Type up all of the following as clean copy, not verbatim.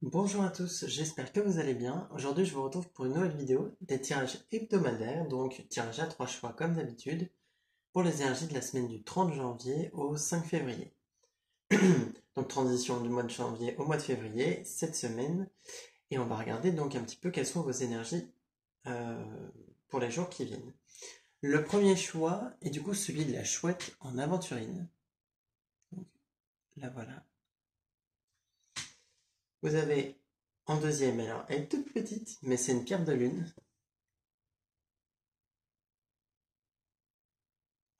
Bonjour à tous, j'espère que vous allez bien. Aujourd'hui, je vous retrouve pour une nouvelle vidéo des tirages hebdomadaires, donc tirage à 3 choix comme d'habitude, pour les énergies de la semaine du 30 janvier au 5 février. Donc transition du mois de janvier au mois de février, cette semaine, et on va regarder donc un petit peu quelles sont vos énergies euh, pour les jours qui viennent. Le premier choix est du coup celui de la chouette en aventurine. Donc là voilà. Vous avez en deuxième, alors elle est toute petite, mais c'est une pierre de lune.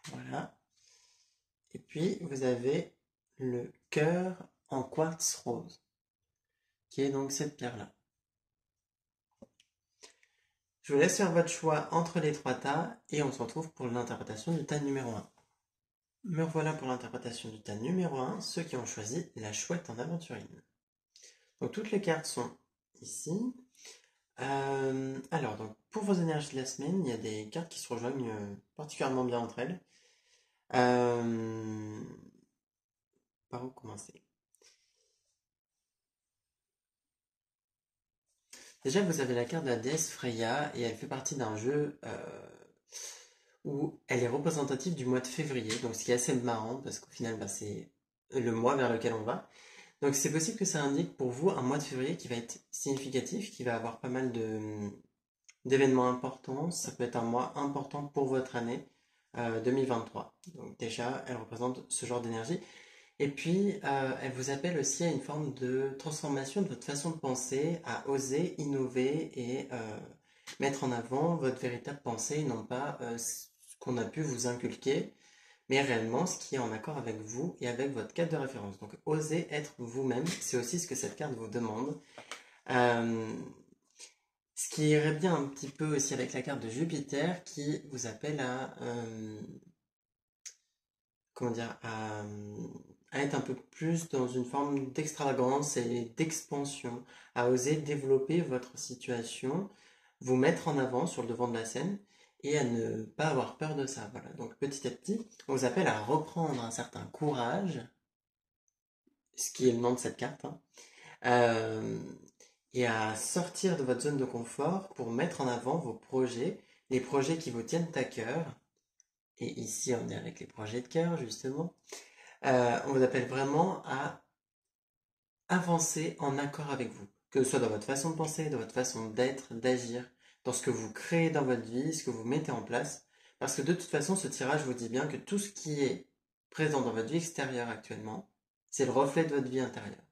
Voilà. Et puis, vous avez le cœur en quartz rose, qui est donc cette pierre-là. Je vous laisse faire votre choix entre les trois tas et on se retrouve pour l'interprétation du tas numéro 1. Me revoilà pour l'interprétation du tas numéro 1, ceux qui ont choisi la chouette en aventurine. Donc toutes les cartes sont ici. Alors, donc, pour vos énergies de la semaine, il y a des cartes qui se rejoignent particulièrement bien entre elles. Euh, Par où commencer? Déjà, vous avez la carte de la déesse Freya et elle fait partie d'un jeu où elle est représentative du mois de février. Donc, ce qui est assez marrant parce qu'au final, bah, c'est le mois vers lequel on va. Donc, c'est possible que ça indique pour vous un mois de février qui va être significatif, qui va avoir pas mal d'événements importants. Ça peut être un mois important pour votre année 2023. Donc, déjà, elle représente ce genre d'énergie. Et puis, elle vous appelle aussi à une forme de transformation de votre façon de penser, à oser innover et mettre en avant votre véritable pensée, et non pas ce qu'on a pu vous inculquer, mais réellement ce qui est en accord avec vous et avec votre cadre de référence. Donc, oser être vous-même, c'est aussi ce que cette carte vous demande. Euh, Ce qui irait bien un petit peu aussi avec la carte de Jupiter qui vous appelle à comment dire, à être un peu plus dans une forme d'extravagance et d'expansion, à oser développer votre situation, vous mettre en avant sur le devant de la scène et à ne pas avoir peur de ça. Voilà. Donc petit à petit, on vous appelle à reprendre un certain courage, ce qui est le nom de cette carte, hein, euh, et à sortir de votre zone de confort pour mettre en avant vos projets, les projets qui vous tiennent à cœur. Et ici, on est avec les projets de cœur, justement. On vous appelle vraiment à avancer en accord avec vous, que ce soit dans votre façon de penser, dans votre façon d'être, d'agir, dans ce que vous créez dans votre vie, ce que vous mettez en place. Parce que de toute façon, ce tirage vous dit bien que tout ce qui est présent dans votre vie extérieure actuellement, c'est le reflet de votre vie intérieure.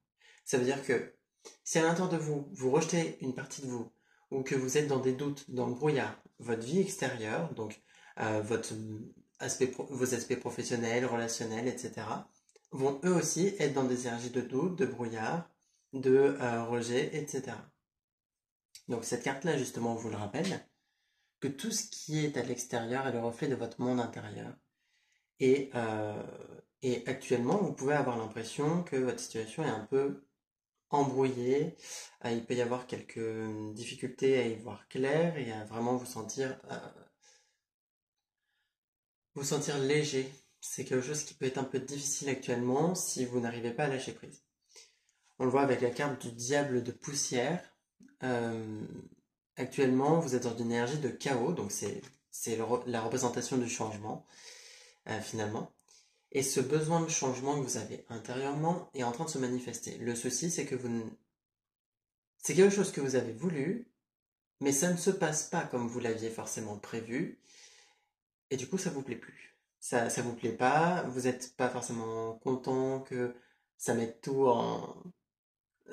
Ça veut dire que si à l'intérieur de vous, vous rejetez une partie de vous, ou que vous êtes dans des doutes, dans le brouillard, votre vie extérieure, donc votre vos aspects professionnels, relationnels, etc., vont eux aussi être dans des énergies de doute, de brouillard, de rejet, etc. Donc cette carte-là, justement, vous le rappelle, que tout ce qui est à l'extérieur est le reflet de votre monde intérieur. Et, euh, et actuellement, vous pouvez avoir l'impression que votre situation est un peu embrouillée. Il peut y avoir quelques difficultés à y voir clair et à vraiment vous sentir léger. C'est quelque chose qui peut être un peu difficile actuellement si vous n'arrivez pas à lâcher prise. On le voit avec la carte du diable de poussière. Euh, Actuellement, vous êtes dans une énergie de chaos, donc la représentation du changement, finalement. Et ce besoin de changement que vous avez intérieurement est en train de se manifester. Le souci, c'est que c'est quelque chose que vous avez voulu, mais ça ne se passe pas comme vous l'aviez forcément prévu, et du coup, ça vous plaît plus. Ça vous plaît pas, vous n'êtes pas forcément content que ça mette tout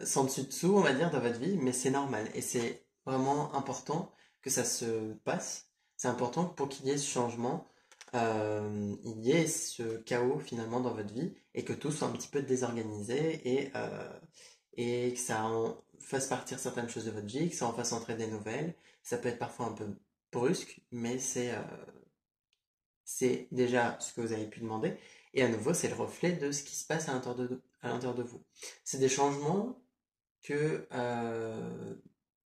sans dessus-dessous, on va dire, dans votre vie, mais c'est normal. Et c'est vraiment important que ça se passe. C'est important que pour qu'il y ait ce changement, il y ait ce chaos finalement dans votre vie et que tout soit un petit peu désorganisé et que fasse partir certaines choses de votre vie, que ça en fasse entrer des nouvelles. Ça peut être parfois un peu brusque, mais c'est déjà ce que vous avez pu demander. Et à nouveau, c'est le reflet de ce qui se passe à l'intérieur de vous. C'est des changements que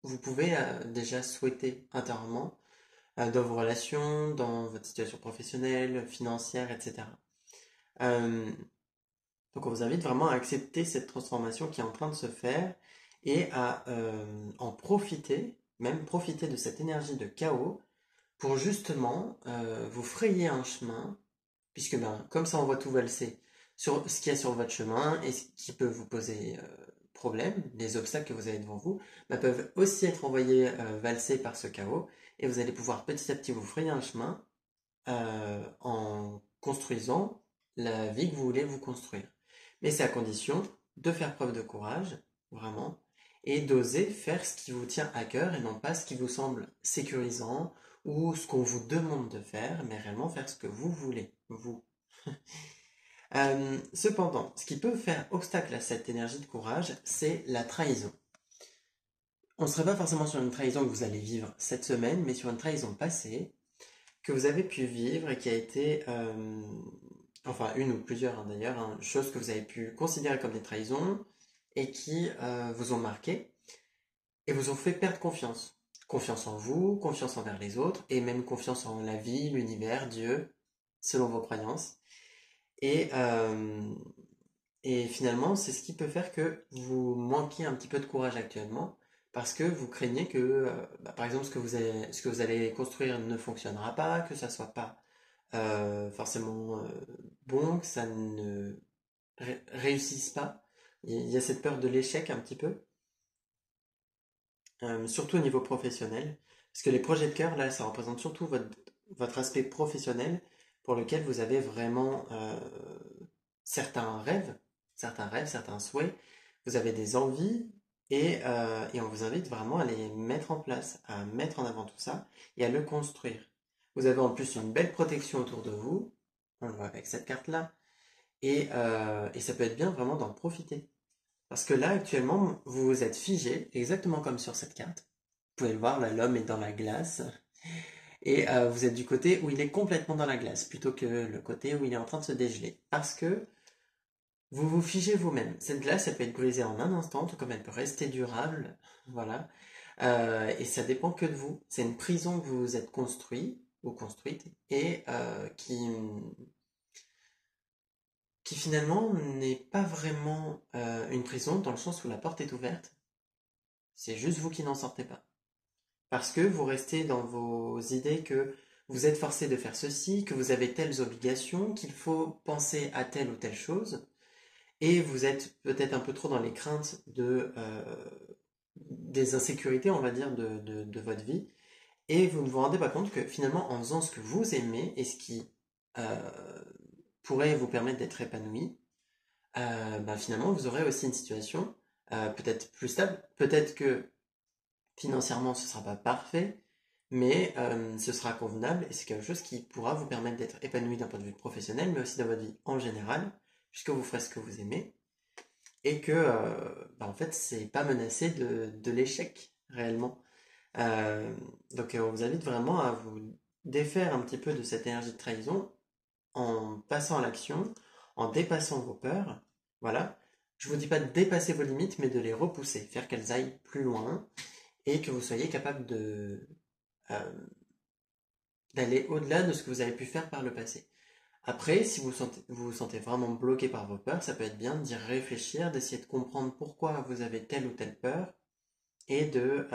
vous pouvez déjà souhaiter intérieurement dans vos relations, dans votre situation professionnelle, financière, etc. Euh, donc on vous invite vraiment à accepter cette transformation qui est en train de se faire et à en profiter, même profiter de cette énergie de chaos pour justement vous frayer un chemin, puisque ben, comme ça on voit tout valser sur ce qu'il y a sur votre chemin et ce qui peut vous poser problème, les obstacles que vous avez devant vous, ben, peuvent aussi être envoyés valser par ce chaos, et vous allez pouvoir petit à petit vous frayer un chemin en construisant la vie que vous voulez vous construire. Mais c'est à condition de faire preuve de courage, vraiment, et d'oser faire ce qui vous tient à cœur et non pas ce qui vous semble sécurisant ou ce qu'on vous demande de faire, mais réellement faire ce que vous voulez, vous. Cependant, ce qui peut faire obstacle à cette énergie de courage, c'est la trahison. On ne serait pas forcément sur une trahison que vous allez vivre cette semaine, mais sur une trahison passée que vous avez pu vivre et qui a été, enfin une ou plusieurs hein, d'ailleurs, hein, choses que vous avez pu considérer comme des trahisons et qui vous ont marqué et vous ont fait perdre confiance. Confiance en vous, confiance envers les autres et même confiance en la vie, l'univers, Dieu, selon vos croyances. Et, euh, et finalement, c'est ce qui peut faire que vous manquiez un petit peu de courage actuellement parce que vous craignez que, bah, par exemple, ce que vous allez construire ne fonctionnera pas, que ça soit pas forcément bon, que ça ne réussisse pas. Il y a cette peur de l'échec un petit peu, surtout au niveau professionnel, parce que les projets de cœur, là, ça représente surtout votre aspect professionnel pour lequel vous avez vraiment certains rêves, certains souhaits, vous avez des envies, et on vous invite vraiment à les mettre en place, à mettre en avant tout ça et à le construire. Vous avez en plus une belle protection autour de vous, on le voit avec cette carte-là, et ça peut être bien vraiment d'en profiter. Parce que là, actuellement, vous vous êtes figé, exactement comme sur cette carte. Vous pouvez le voir, là, l'homme est dans la glace, et vous êtes du côté où il est complètement dans la glace, plutôt que le côté où il est en train de se dégeler. Parce que vous vous figez vous-même. Cette glace, elle peut être brisée en un instant, tout comme elle peut rester durable. Voilà. Et ça dépend que de vous. C'est une prison que vous vous êtes construit ou construite et qui finalement n'est pas vraiment une prison dans le sens où la porte est ouverte. C'est juste vous qui n'en sortez pas. Parce que vous restez dans vos idées que vous êtes forcé de faire ceci, que vous avez telles obligations, qu'il faut penser à telle ou telle chose. Et vous êtes peut-être un peu trop dans les craintes des insécurités, on va dire, de votre vie. Et vous ne vous rendez pas compte que finalement, en faisant ce que vous aimez et ce qui euh, pourrait vous permettre d'être épanoui, bah, finalement, vous aurez aussi une situation peut-être plus stable. Peut-être que financièrement, ce ne sera pas parfait, mais ce sera convenable et c'est quelque chose qui pourra vous permettre d'être épanoui d'un point de vue professionnel, mais aussi dans votre vie en général, puisque vous ferez ce que vous aimez et que bah, en fait c'est pas menacé de l'échec réellement. Donc on vous invite vraiment à vous défaire un petit peu de cette énergie de trahison en passant à l'action, en dépassant vos peurs. Voilà. Je vous dis pas de dépasser vos limites, mais de les repousser, faire qu'elles aillent plus loin et que vous soyez capable euh, d'aller au-delà de ce que vous avez pu faire par le passé. Après, si vous vous sentez vraiment bloqué par vos peurs, ça peut être bien d'y réfléchir, d'essayer de comprendre pourquoi vous avez telle ou telle peur et de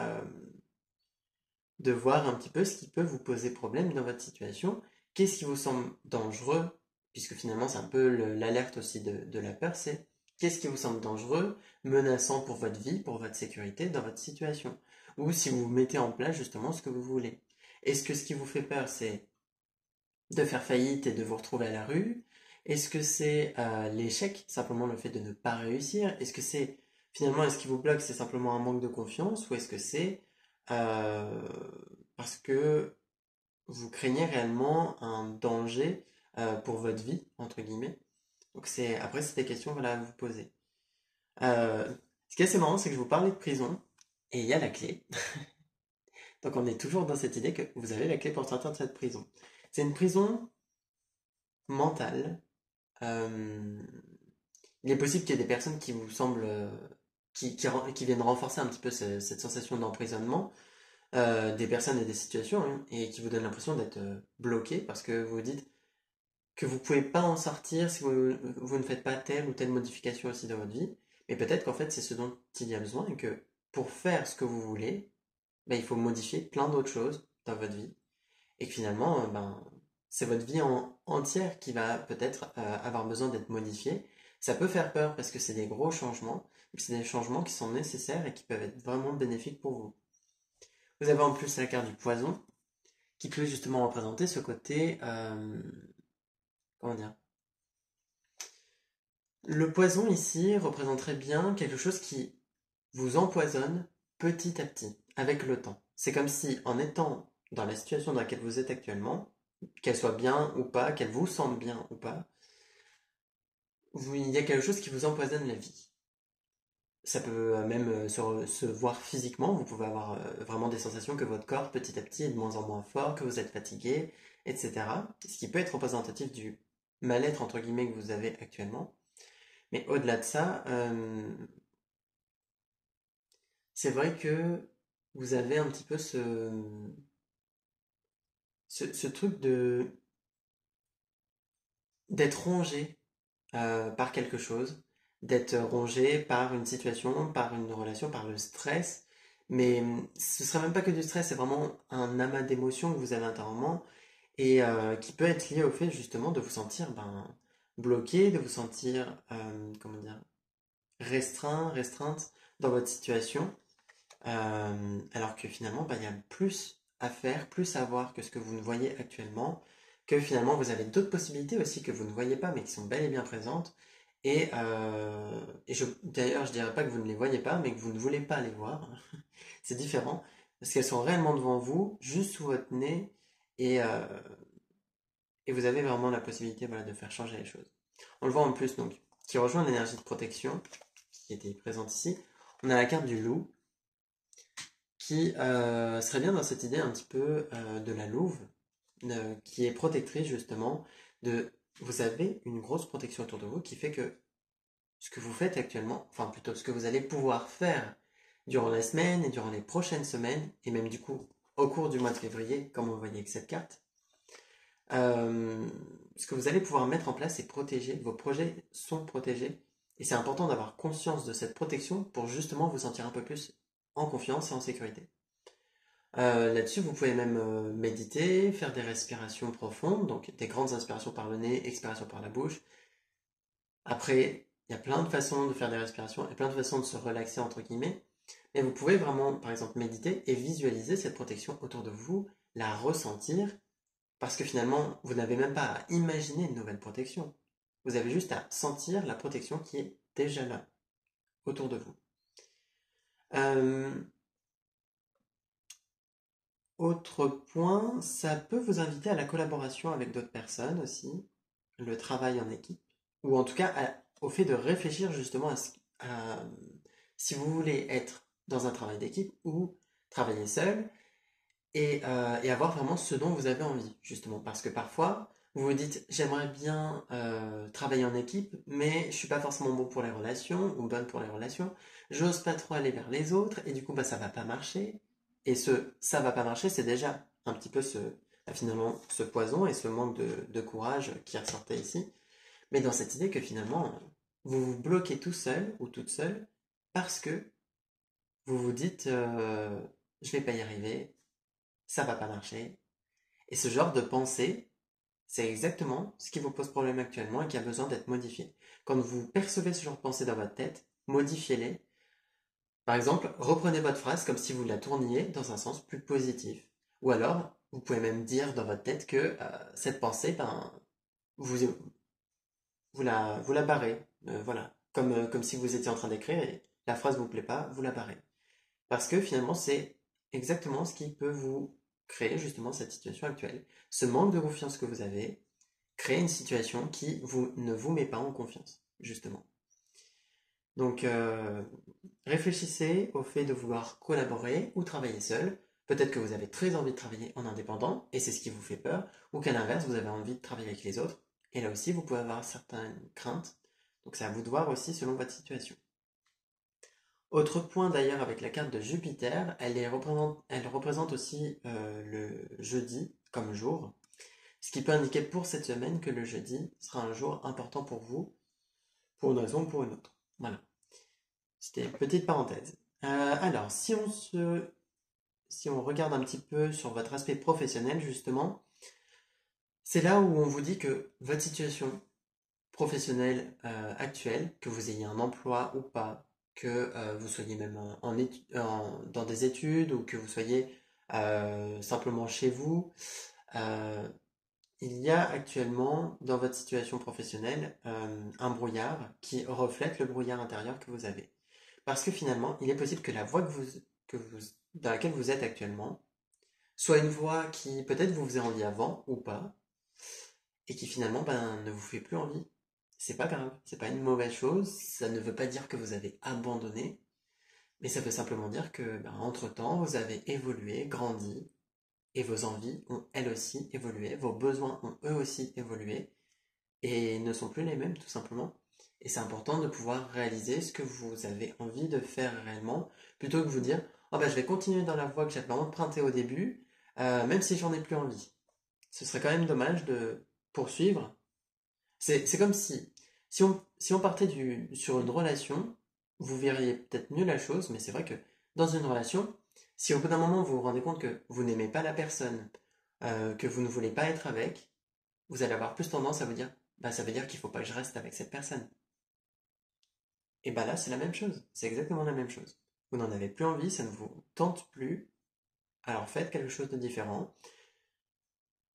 voir un petit peu ce qui peut vous poser problème dans votre situation. Qu'est-ce qui vous semble dangereux, puisque finalement c'est un peu l'alerte aussi de la peur, c'est qu'est-ce qui vous semble dangereux, menaçant pour votre vie, pour votre sécurité dans votre situation. Ou si vous mettez en place justement ce que vous voulez. Est-ce que ce qui vous fait peur, c'est de faire faillite et de vous retrouver à la rue? Est-ce que c'est l'échec, simplement le fait de ne pas réussir? Est-ce que c'est finalement, est-ce qui vous bloque, c'est simplement un manque de confiance ou est-ce que c'est euh, parce que vous craignez réellement un danger pour votre vie, entre guillemets? Donc après, c'est des questions voilà, à vous poser. Euh, Ce qui est assez marrant, c'est que je vous parlais de prison et il y a la clé. Donc on est toujours dans cette idée que vous avez la clé pour sortir de cette prison. C'est une prison mentale. Euh, il est possible qu'il y ait des personnes qui vous semblent, qui viennent renforcer un petit peu cette sensation d'emprisonnement, des personnes et des situations, hein, et qui vous donnent l'impression d'être bloqué parce que vous dites que vous pouvez pas en sortir si vous ne faites pas telle ou telle modification aussi dans votre vie. Mais peut-être qu'en fait, c'est ce dont il y a besoin et que pour faire ce que vous voulez, ben, il faut modifier plein d'autres choses dans votre vie. Et que finalement, ben, c'est votre vie entière qui va peut-être avoir besoin d'être modifiée. Ça peut faire peur parce que c'est des gros changements, mais c'est des changements qui sont nécessaires et qui peuvent être vraiment bénéfiques pour vous. Vous avez en plus la carte du poison, qui peut justement représenter ce côté, comment dire, le poison ici représenterait bien quelque chose qui vous empoisonne petit à petit, avec le temps. C'est comme si, en étant dans la situation dans laquelle vous êtes actuellement, qu'elle soit bien ou pas, qu'elle vous semble bien ou pas, il y a quelque chose qui vous empoisonne la vie. Ça peut même se voir physiquement, vous pouvez avoir vraiment des sensations que votre corps petit à petit est de moins en moins fort, que vous êtes fatigué, etc. Ce qui peut être représentatif du mal-être entre guillemets que vous avez actuellement. Mais au-delà de ça, c'est vrai que vous avez un petit peu ce truc d'être rongé par quelque chose, d'être rongé par une situation, par une relation, par le stress. Mais ce ne serait même pas que du stress, c'est vraiment un amas d'émotions que vous avez intérieurement et qui peut être lié au fait justement de vous sentir ben, bloqué, de vous sentir, comment dire, restreint, restreinte dans votre situation. Alors que finalement, bah, il y a plus à faire, plus à voir que ce que vous ne voyez actuellement, que finalement vous avez d'autres possibilités aussi que vous ne voyez pas mais qui sont bel et bien présentes. D'ailleurs, je dirais pas que vous ne les voyez pas, mais que vous ne voulez pas les voir. C'est différent, parce qu'elles sont réellement devant vous, juste sous votre nez, et, euh, et vous avez vraiment la possibilité voilà, de faire changer les choses. On le voit en plus, donc, qui rejoint l'énergie de protection, qui était présente ici. On a la carte du loup, qui serait bien dans cette idée un petit peu de la louve, qui est protectrice justement de... Vous avez une grosse protection autour de vous qui fait que ce que vous faites actuellement, enfin plutôt ce que vous allez pouvoir faire durant la semaine et durant les prochaines semaines, et même du coup au cours du mois de février, comme on le voyait avec cette carte, euh, ce que vous allez pouvoir mettre en place est protégé, vos projets sont protégés, et c'est important d'avoir conscience de cette protection pour justement vous sentir un peu plus en confiance et en sécurité. Là-dessus, vous pouvez même méditer, faire des respirations profondes, donc des grandes inspirations par le nez, expirations par la bouche. Après, il y a plein de façons de faire des respirations et plein de façons de se relaxer, entre guillemets. Mais vous pouvez vraiment, par exemple, méditer et visualiser cette protection autour de vous, la ressentir, parce que finalement, vous n'avez même pas à imaginer une nouvelle protection. Vous avez juste à sentir la protection qui est déjà là, autour de vous. Euh, Autre point, ça peut vous inviter à la collaboration avec d'autres personnes aussi, le travail en équipe, ou en tout cas au fait de réfléchir justement si vous voulez être dans un travail d'équipe ou travailler seul et avoir vraiment ce dont vous avez envie, justement. Parce que parfois, vous vous dites, j'aimerais bien travailler en équipe, mais je suis pas forcément bon pour les relations ou bonne pour les relations. J'ose pas trop aller vers les autres et du coup, bah, ça va pas marcher. Et ça va pas marcher, c'est déjà un petit peu finalement ce poison et ce manque de courage qui ressortait ici. Mais dans cette idée que finalement, vous vous bloquez tout seul ou toute seule parce que vous vous dites, je vais pas y arriver, ça va pas marcher. Et ce genre de pensée, c'est exactement ce qui vous pose problème actuellement et qui a besoin d'être modifié. Quand vous percevez ce genre de pensée dans votre tête, modifiez-les. Par exemple, reprenez votre phrase comme si vous la tourniez dans un sens plus positif. Ou alors, vous pouvez même dire dans votre tête que cette pensée, ben, vous, vous la barrez. Voilà. Comme si vous étiez en train d'écrire et la phrase ne vous plaît pas, vous la barrez. Parce que finalement, c'est exactement ce qui peut vous créer justement cette situation actuelle. Ce manque de confiance que vous avez crée une situation qui ne vous met pas en confiance, justement. Donc, réfléchissez au fait de vouloir collaborer ou travailler seul. Peut-être que vous avez très envie de travailler en indépendant et c'est ce qui vous fait peur, ou qu'à l'inverse, vous avez envie de travailler avec les autres. Et là aussi, vous pouvez avoir certaines craintes. Donc, c'est à vous de voir aussi selon votre situation. Autre point d'ailleurs avec la carte de Jupiter, elle représente aussi le jeudi comme jour, ce qui peut indiquer pour cette semaine que le jeudi sera un jour important pour vous, pour une raison ou pour une autre. Voilà. C'était une petite parenthèse. Alors, si on regarde un petit peu sur votre aspect professionnel, justement, c'est là où on vous dit que votre situation professionnelle actuelle, que vous ayez un emploi ou pas, que vous soyez même dans des études ou que vous soyez simplement chez vous, euh, il y a actuellement dans votre situation professionnelle un brouillard qui reflète le brouillard intérieur que vous avez. Parce que finalement, il est possible que la voie dans laquelle vous êtes actuellement soit une voie qui peut-être vous faisait envie avant ou pas, et qui finalement ne vous fait plus envie. C'est pas grave, c'est pas une mauvaise chose, ça ne veut pas dire que vous avez abandonné, mais ça veut simplement dire que entre-temps, vous avez évolué, grandi, et vos envies ont elles aussi évolué, vos besoins ont eux aussi évolué, et ne sont plus les mêmes tout simplement. Et c'est important de pouvoir réaliser ce que vous avez envie de faire réellement, plutôt que vous dire, oh je vais continuer dans la voie que j'avais empruntée au début, même si j'en ai plus envie. Ce serait quand même dommage de poursuivre. C'est comme si on partait sur une relation, vous verriez peut-être mieux la chose, mais c'est vrai que dans une relation, si au bout d'un moment vous vous rendez compte que vous n'aimez pas la personne, que vous ne voulez pas être avec, vous allez avoir plus tendance à vous dire, ça veut dire qu'il ne faut pas que je reste avec cette personne. Et là, c'est la même chose. C'est exactement la même chose. Vous n'en avez plus envie, ça ne vous tente plus, alors faites quelque chose de différent.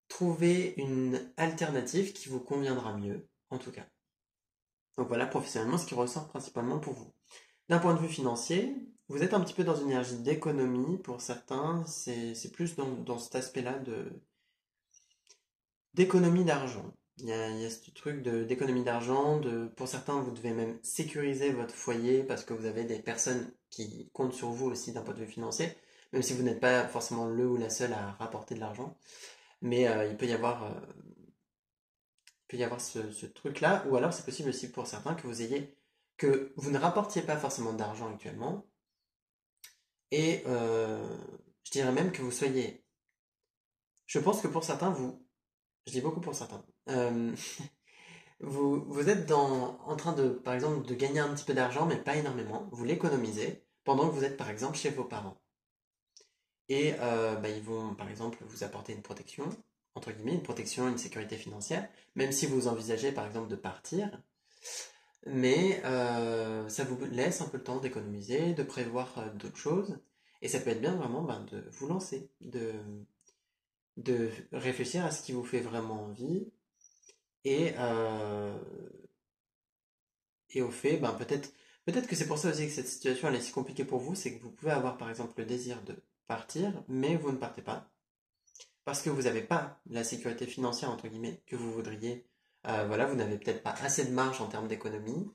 Trouvez une alternative qui vous conviendra mieux, en tout cas. Donc voilà, professionnellement, ce qui ressort principalement pour vous. D'un point de vue financier, vous êtes un petit peu dans une énergie d'économie pour certains, c'est plus dans cet aspect-là d'économie d'argent. Il y a ce truc d'économie d'argent, pour certains, vous devez même sécuriser votre foyer parce que vous avez des personnes qui comptent sur vous aussi d'un point de vue financier, même si vous n'êtes pas forcément le ou la seule à rapporter de l'argent. Mais il peut y avoir ce truc-là, ou alors c'est possible aussi pour certains que vous ne rapportiez pas forcément d'argent actuellement, et je dirais même que vous soyez, je pense que pour certains, je dis beaucoup pour certains, vous êtes en train de, par exemple, de gagner un petit peu d'argent, mais pas énormément, vous l'économisez, pendant que vous êtes par exemple chez vos parents. Et ils vont par exemple vous apporter une protection, entre guillemets, une protection, une sécurité financière, même si vous envisagez par exemple de partir. Mais ça vous laisse un peu le temps d'économiser, de prévoir d'autres choses. Et ça peut être bien vraiment de vous lancer, de réfléchir à ce qui vous fait vraiment envie. Et, euh, et au fait, peut-être que c'est pour ça aussi que cette situation elle est si compliquée pour vous, c'est que vous pouvez avoir par exemple le désir de partir, mais vous ne partez pas. Parce que vous n'avez pas la sécurité financière, entre guillemets, que vous voudriez. Voilà, vous n'avez peut-être pas assez de marge en termes d'économie.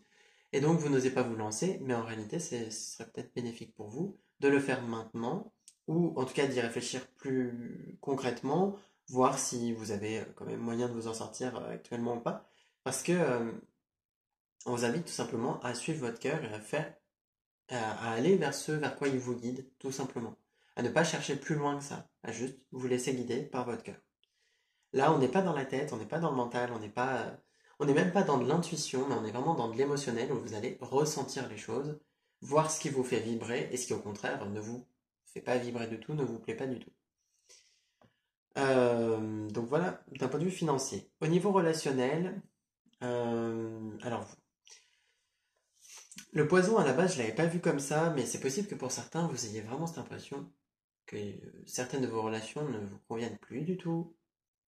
Et donc, vous n'osez pas vous lancer, mais en réalité, ce serait peut-être bénéfique pour vous de le faire maintenant, ou en tout cas d'y réfléchir plus concrètement, voir si vous avez quand même moyen de vous en sortir actuellement ou pas. Parce que on vous invite tout simplement à suivre votre cœur et à aller vers ce vers quoi il vous guide, tout simplement. À ne pas chercher plus loin que ça, à juste vous laisser guider par votre cœur. Là, on n'est pas dans la tête, on n'est pas dans le mental, on n'est même pas dans de l'intuition, mais on est vraiment dans de l'émotionnel où vous allez ressentir les choses, voir ce qui vous fait vibrer et ce qui au contraire ne vous fait pas vibrer du tout, ne vous plaît pas du tout. Donc voilà, d'un point de vue financier. Au niveau relationnel, alors le poison à la base, je l'avais pas vu comme ça, mais c'est possible que pour certains, vous ayez vraiment cette impression que certaines de vos relations ne vous conviennent plus du tout.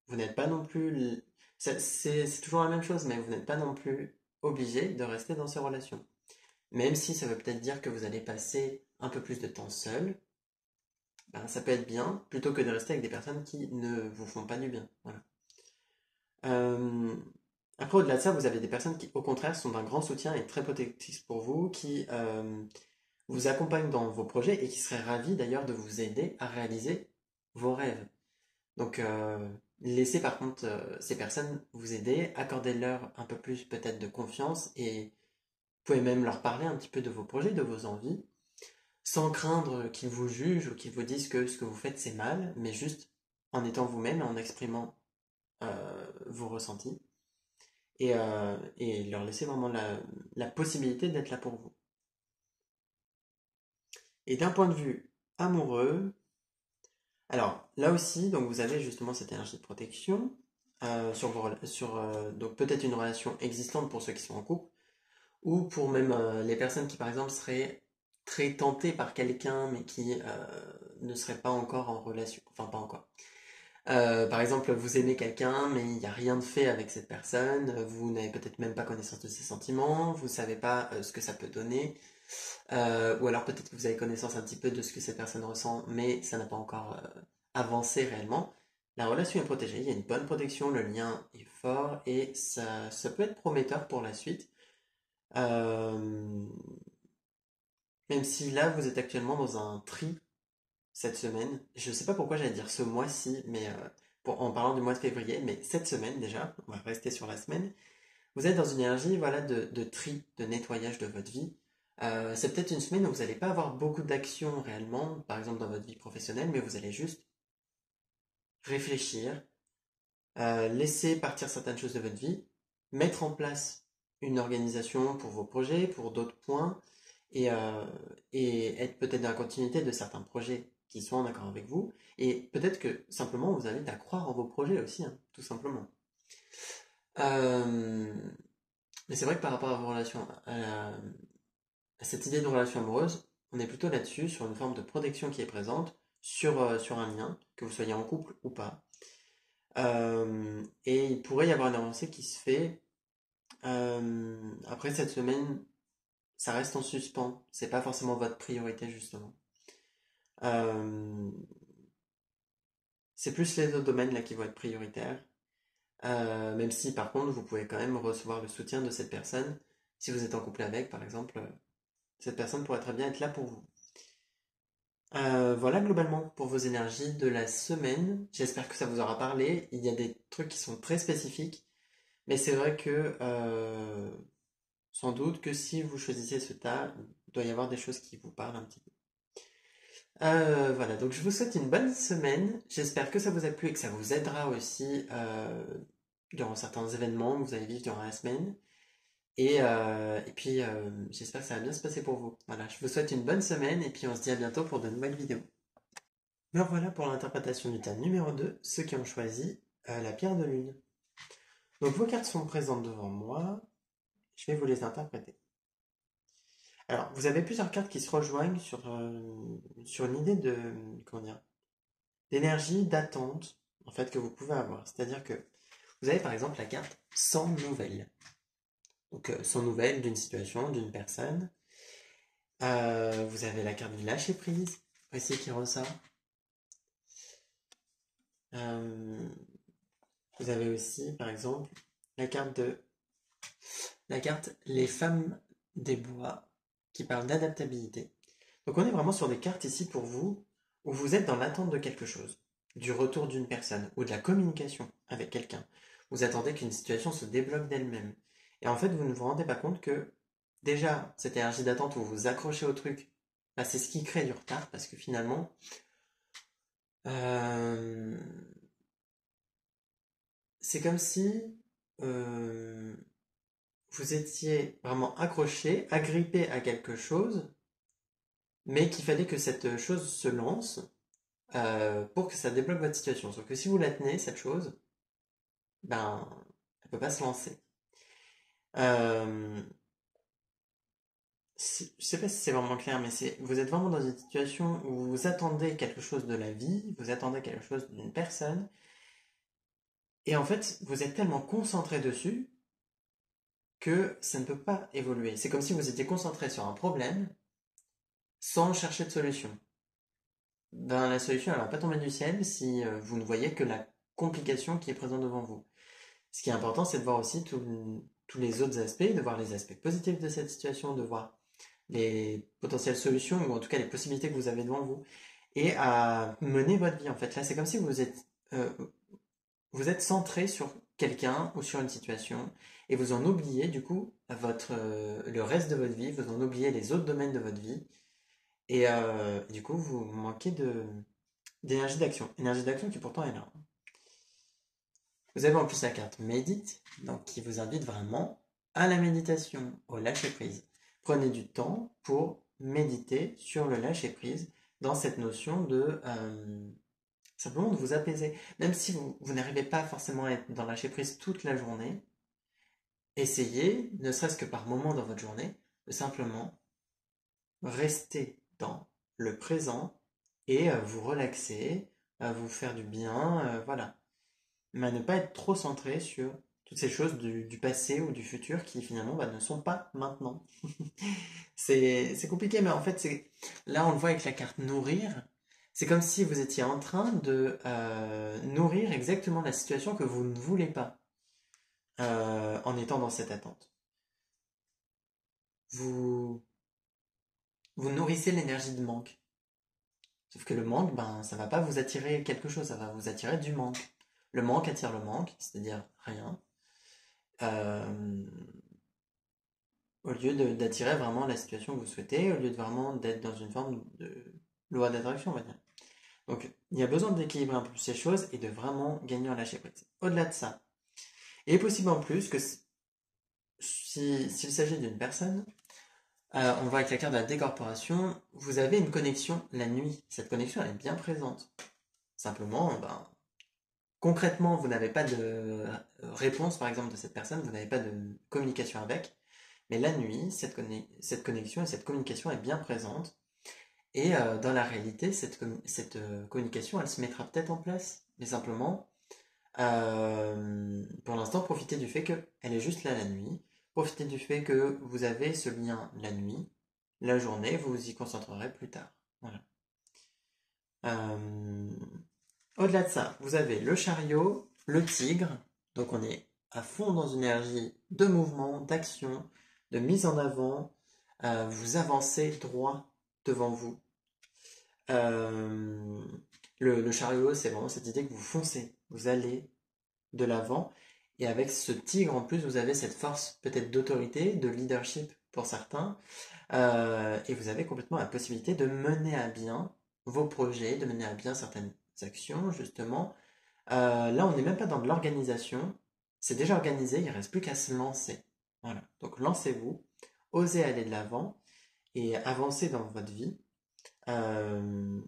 Vous n'êtes pas non plus. C'est toujours la même chose, mais vous n'êtes pas non plus obligé de rester dans ces relations. Même si ça veut peut-être dire que vous allez passer un peu plus de temps seul, ça peut être bien, plutôt que de rester avec des personnes qui ne vous font pas du bien. Voilà. Euh, Après, au-delà de ça, vous avez des personnes qui, au contraire, sont d'un grand soutien et très protectrices pour vous, qui vous accompagnent dans vos projets et qui seraient ravis d'ailleurs de vous aider à réaliser vos rêves. Donc, laissez par contre ces personnes vous aider, accordez-leur un peu plus peut-être de confiance et vous pouvez même leur parler un petit peu de vos projets, de vos envies, sans craindre qu'ils vous jugent ou qu'ils vous disent que ce que vous faites c'est mal, mais juste en étant vous-même, en exprimant vos ressentis et leur laisser vraiment la possibilité d'être là pour vous. Et d'un point de vue amoureux, alors là aussi, donc vous avez justement cette énergie de protection donc peut-être une relation existante pour ceux qui sont en couple, ou pour même les personnes qui par exemple seraient très tentées par quelqu'un mais qui ne seraient pas encore en relation, enfin pas encore. Par exemple, vous aimez quelqu'un, mais il n'y a rien de fait avec cette personne, vous n'avez peut-être même pas connaissance de ses sentiments, vous ne savez pas ce que ça peut donner, ou alors peut-être que vous avez connaissance un petit peu de ce que cette personne ressent, mais ça n'a pas encore avancé réellement. La relation est protégée, il y a une bonne protection, le lien est fort et ça peut être prometteur pour la suite. Euh, Même si là, vous êtes actuellement dans un tri cette semaine. Je ne sais pas pourquoi j'allais dire ce mois-ci, mais en parlant du mois de février, mais cette semaine déjà, on va rester sur la semaine. Vous êtes dans une énergie voilà, de tri, de nettoyage de votre vie. C'est peut-être une semaine où vous n'allez pas avoir beaucoup d'actions réellement, par exemple dans votre vie professionnelle, mais vous allez juste réfléchir, laisser partir certaines choses de votre vie, mettre en place une organisation pour vos projets, pour d'autres points, et, euh, et être peut-être dans la continuité de certains projets qui sont en accord avec vous. Et peut-être que simplement vous invite à croire en vos projets aussi, hein, tout simplement. Euh, mais c'est vrai que par rapport à vos relations, à cette idée de relation amoureuse, on est plutôt là-dessus, sur une forme de protection qui est présente, sur un lien, que vous soyez en couple ou pas. Et il pourrait y avoir une avancée qui se fait. Après cette semaine, ça reste en suspens. C'est pas forcément votre priorité, justement. Euh, c'est plus les autres domaines là qui vont être prioritaires. Même si par contre, vous pouvez quand même recevoir le soutien de cette personne. Si vous êtes en couple avec, par exemple, cette personne pourrait très bien être là pour vous. Voilà globalement pour vos énergies de la semaine. J'espère que ça vous aura parlé. Il y a des trucs qui sont très spécifiques, mais c'est vrai que sans doute que si vous choisissez ce tas, il doit y avoir des choses qui vous parlent un petit peu. Voilà, donc je vous souhaite une bonne semaine. J'espère que ça vous a plu et que ça vous aidera aussi durant certains événements que vous allez vivre durant la semaine. Et puis, j'espère que ça va bien se passer pour vous. Voilà, je vous souhaite une bonne semaine et puis on se dit à bientôt pour de nouvelles vidéos. Me voilà pour l'interprétation du tas numéro 2, ceux qui ont choisi la pierre de lune. Donc vos cartes sont présentes devant moi, je vais vous les interpréter. Alors, vous avez plusieurs cartes qui se rejoignent sur une idée de, comment dire, d'énergie, d'attente, en fait, que vous pouvez avoir. C'est-à-dire que vous avez par exemple la carte sans nouvelles. Donc, sans nouvelles d'une situation, d'une personne. Vous avez la carte du lâcher prise, aussi qui ressort. Euh, vous avez aussi, par exemple, la carte les femmes des bois, qui parle d'adaptabilité. Donc, on est vraiment sur des cartes ici pour vous, où vous êtes dans l'attente de quelque chose, du retour d'une personne, ou de la communication avec quelqu'un. Vous attendez qu'une situation se débloque d'elle-même. Et en fait, vous ne vous rendez pas compte que, déjà, cette énergie d'attente où vous vous accrochez au truc, bah, c'est ce qui crée du retard, parce que finalement, euh, c'est comme si euh, vous étiez vraiment accroché, agrippé à quelque chose, mais qu'il fallait que cette chose se lance pour que ça débloque votre situation. Sauf que si vous la tenez, cette chose, ben, elle peut pas se lancer. Euh, je sais pas si c'est vraiment clair, mais vous êtes vraiment dans une situation où vous attendez quelque chose de la vie, vous attendez quelque chose d'une personne, et en fait, vous êtes tellement concentré dessus que ça ne peut pas évoluer. C'est comme si vous étiez concentré sur un problème sans chercher de solution. Ben, la solution, elle va pas tomber du ciel si vous ne voyez que la complication qui est présente devant vous. Ce qui est important, c'est de voir aussi tous les autres aspects, de voir les aspects positifs de cette situation, de voir les potentielles solutions, ou en tout cas les possibilités que vous avez devant vous, et à mener votre vie en fait. Là, c'est comme si euh, vous êtes centré sur quelqu'un ou sur une situation, et vous en oubliez du coup le reste de votre vie, vous en oubliez les autres domaines de votre vie, et du coup vous manquez d'énergie d'action. Énergie d'action qui pourtant est là. Vous avez en plus la carte médite, donc qui vous invite vraiment à la méditation, au lâcher prise. Prenez du temps pour méditer sur le lâcher-prise dans cette notion de simplement de vous apaiser. Même si vous n'arrivez pas forcément à être dans le lâcher-prise toute la journée, essayez, ne serait-ce que par moment dans votre journée, de simplement rester dans le présent et vous relaxer, vous faire du bien, voilà. Mais à ne pas être trop centré sur toutes ces choses du passé ou du futur qui finalement ne sont pas maintenant. C'est compliqué, mais en fait, là on le voit avec la carte nourrir. C'est comme si vous étiez en train de nourrir exactement la situation que vous ne voulez pas en étant dans cette attente. Vous, vous nourrissez l'énergie de manque. Sauf que le manque, ça va pas vous attirer quelque chose, ça va vous attirer du manque. Le manque attire le manque, c'est-à-dire rien. Euh, Au lieu d'attirer vraiment la situation que vous souhaitez, au lieu de vraiment d'être dans une forme de loi d'attraction, on va dire. Donc, il y a besoin d'équilibrer un peu plus ces choses et de vraiment gagner en lâcher prise. Au-delà de ça, il est possible en plus que s'il s'agit d'une personne, on voit avec la carte de la décorporation, vous avez une connexion la nuit. Cette connexion, elle est bien présente. Simplement, concrètement, vous n'avez pas de réponse, par exemple, de cette personne, vous n'avez pas de communication avec, mais la nuit, cette connexion et cette communication est bien présente. Et dans la réalité, cette communication, elle se mettra peut-être en place. Mais simplement, pour l'instant, profitez du fait qu'elle est juste là la nuit. Profitez du fait que vous avez ce lien la nuit. La journée, vous vous y concentrerez plus tard. Voilà. Euh, Au-delà de ça, vous avez le chariot, le tigre. Donc on est à fond dans une énergie de mouvement, d'action, de mise en avant. Vous avancez droit devant vous. Euh, le chariot, c'est vraiment cette idée que vous foncez, vous allez de l'avant. Et avec ce tigre, en plus, vous avez cette force peut-être d'autorité, de leadership pour certains. Et vous avez complètement la possibilité de mener à bien vos projets, de mener à bien certaines actions, justement. Là, on n'est même pas dans de l'organisation. C'est déjà organisé, il ne reste plus qu'à se lancer. Voilà. Donc, lancez-vous, osez aller de l'avant et avancez dans votre vie. Euh,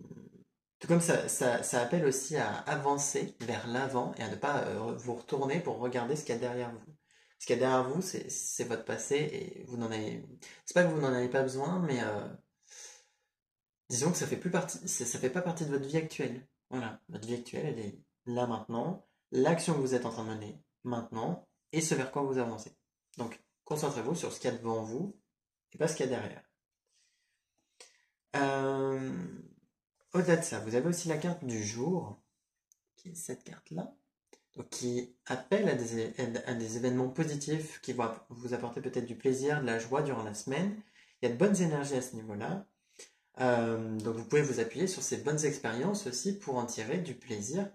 Tout comme ça appelle aussi à avancer vers l'avant et à ne pas vous retourner pour regarder ce qu'il y a derrière vous. Ce qu'il y a derrière vous, c'est votre passé et vous n'en avez. C'est pas que vous n'en avez pas besoin, mais disons que ça fait plus partie, ça fait pas partie de votre vie actuelle. Voilà, votre vie actuelle, elle est là maintenant, l'action que vous êtes en train de mener maintenant et ce vers quoi vous avancez. Donc, concentrez-vous sur ce qu'il y a devant vous et pas ce qu'il y a derrière. Euh, Au-delà de ça, vous avez aussi la carte du jour, qui est cette carte-là, donc qui appelle à des événements positifs qui vont vous apporter peut-être du plaisir, de la joie durant la semaine. Il y a de bonnes énergies à ce niveau-là. Donc vous pouvez vous appuyer sur ces bonnes expériences aussi pour en tirer du plaisir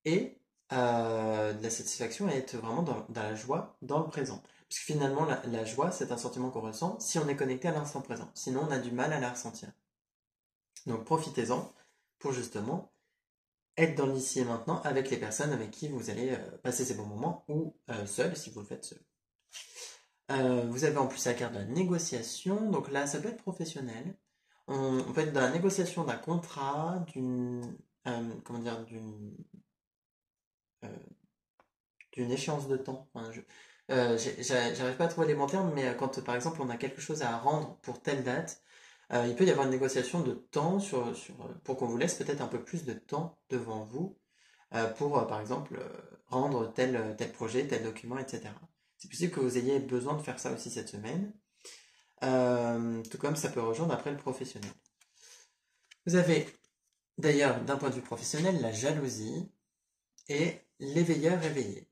et de la satisfaction et être vraiment dans la joie, dans le présent. Parce que finalement, la joie, c'est un sentiment qu'on ressent si on est connecté à l'instant présent. Sinon, on a du mal à la ressentir. Donc profitez-en pour justement être dans l'ici et maintenant avec les personnes avec qui vous allez passer ces bons moments ou seul si vous le faites seul. Vous avez en plus la carte de la négociation, donc là ça peut être professionnel. On peut être dans la négociation d'un contrat, comment dire, euh, d'une échéance de temps. Enfin, j'arrive pas à trouver les bons termes, mais quand par exemple on a quelque chose à rendre pour telle date, il peut y avoir une négociation de temps pour qu'on vous laisse peut-être un peu plus de temps devant vous pour, par exemple, rendre tel projet, tel document, etc. C'est possible que vous ayez besoin de faire ça aussi cette semaine, tout comme ça peut rejoindre après le professionnel. Vous avez d'ailleurs, d'un point de vue professionnel, la jalousie et l'éveilleur éveillé,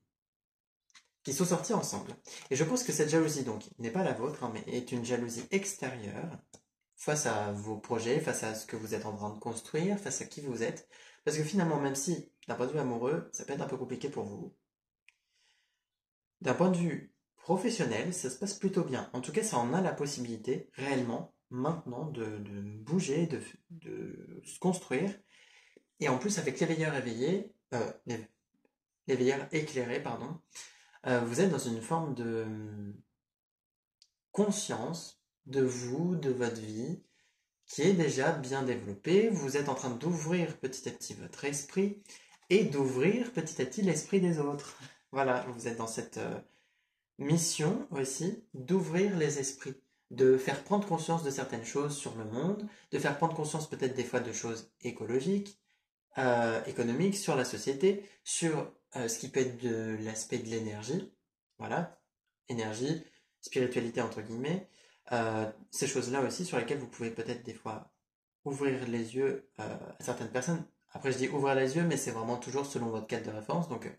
qui sont sortis ensemble. Et je pense que cette jalousie, donc, n'est pas la vôtre, hein, mais est une jalousie extérieure face à vos projets, face à ce que vous êtes en train de construire, face à qui vous êtes. Parce que finalement, même si, d'un point de vue amoureux, ça peut être un peu compliqué pour vous, d'un point de vue professionnel, ça se passe plutôt bien. En tout cas, ça en a la possibilité, réellement, maintenant, de bouger, de se construire. Et en plus, avec l'éveilleur éveillé, l'éveilleur éclairé, pardon, vous êtes dans une forme de conscience de vous, de votre vie, qui est déjà bien développé. Vous êtes en train d'ouvrir petit à petit votre esprit et d'ouvrir petit à petit l'esprit des autres. Voilà, vous êtes dans cette mission aussi d'ouvrir les esprits, de faire prendre conscience de certaines choses sur le monde, de faire prendre conscience peut-être des fois de choses écologiques, économiques, sur la société, sur ce qui peut être de l'aspect de l'énergie. Voilà, énergie, spiritualité entre guillemets. Ces choses-là aussi sur lesquelles vous pouvez peut-être des fois ouvrir les yeux à certaines personnes. Après, je dis ouvrir les yeux, mais c'est vraiment toujours selon votre cadre de référence. Donc,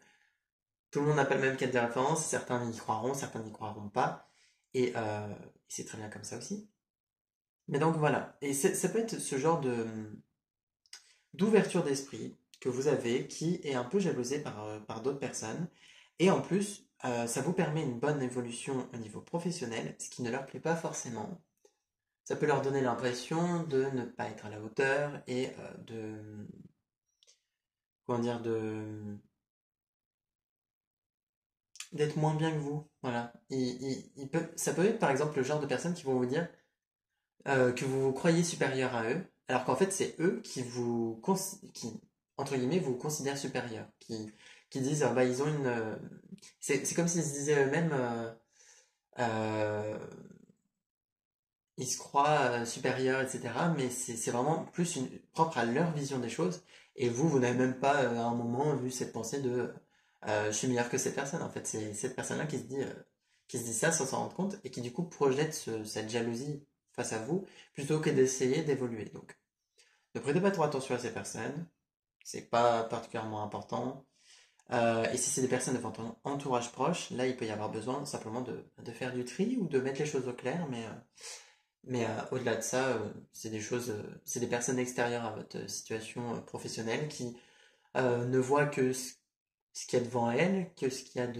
tout le monde n'a pas le même cadre de référence. Certains y croiront, certains n'y croiront pas. Et c'est très bien comme ça aussi. Mais donc voilà. Et ça peut être ce genre d'ouverture d'esprit que vous avez qui est un peu jalousé par d'autres personnes. Et en plus, ça vous permet une bonne évolution au niveau professionnel, ce qui ne leur plaît pas forcément. Ça peut leur donner l'impression de ne pas être à la hauteur et comment dire, d'être moins bien que vous. Voilà. Ça peut être par exemple le genre de personnes qui vont vous dire que vous vous croyez supérieur à eux, alors qu'en fait c'est eux qui, entre guillemets, vous considèrent supérieur, qui disent bah ils ont une, c'est comme s'ils se disaient eux-mêmes, euh, ils se croient supérieurs, etc. Mais c'est vraiment plus propre à leur vision des choses. Et vous n'avez même pas à un moment vu cette pensée de je suis meilleur que cette personne. En fait, c'est cette personne-là qui se dit ça sans s'en rendre compte et qui du coup projette cette jalousie face à vous plutôt que d'essayer d'évoluer. Donc, ne prêtez pas trop attention à ces personnes. C'est pas particulièrement important. Et si c'est des personnes de votre entourage proche, là, il peut y avoir besoin simplement de faire du tri ou de mettre les choses au clair, mais au-delà de ça, c'est des choses, c'est des personnes extérieures à votre situation professionnelle qui ne voient que ce qu'il y a devant elles, que ce qu'il y a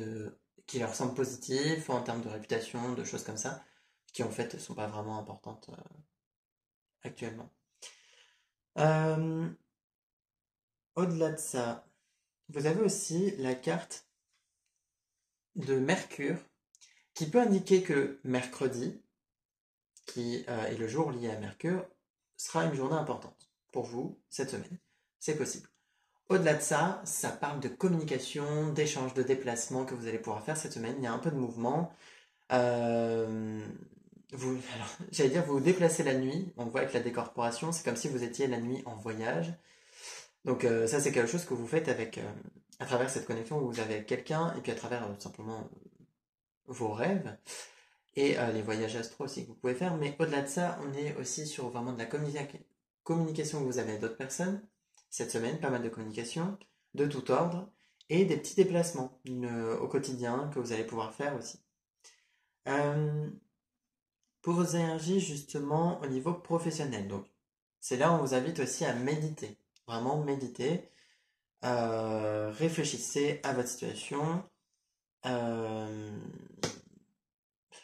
qui leur semble positif en termes de réputation, de choses comme ça, qui en fait ne sont pas vraiment importantes actuellement. Euh, Au-delà de ça, vous avez aussi la carte de Mercure qui peut indiquer que mercredi, qui est le jour lié à Mercure, sera une journée importante pour vous cette semaine. C'est possible. Au-delà de ça, ça parle de communication, d'échange, de déplacement que vous allez pouvoir faire cette semaine. Il y a un peu de mouvement. Euh, j'allais dire, vous vous déplacez la nuit. On voit avec la décorporation, c'est comme si vous étiez la nuit en voyage. Donc ça, c'est quelque chose que vous faites à travers cette connexion que vous avez avec quelqu'un et puis à travers simplement vos rêves et les voyages astro aussi que vous pouvez faire. Mais au-delà de ça, on est aussi sur vraiment de la communication que vous avez avec d'autres personnes. Cette semaine, pas mal de communication de tout ordre et des petits déplacements au quotidien que vous allez pouvoir faire aussi. Euh, pour vos énergies, justement, au niveau professionnel, donc, c'est là où on vous invite aussi à méditer. Vraiment méditer. Réfléchissez à votre situation. Euh,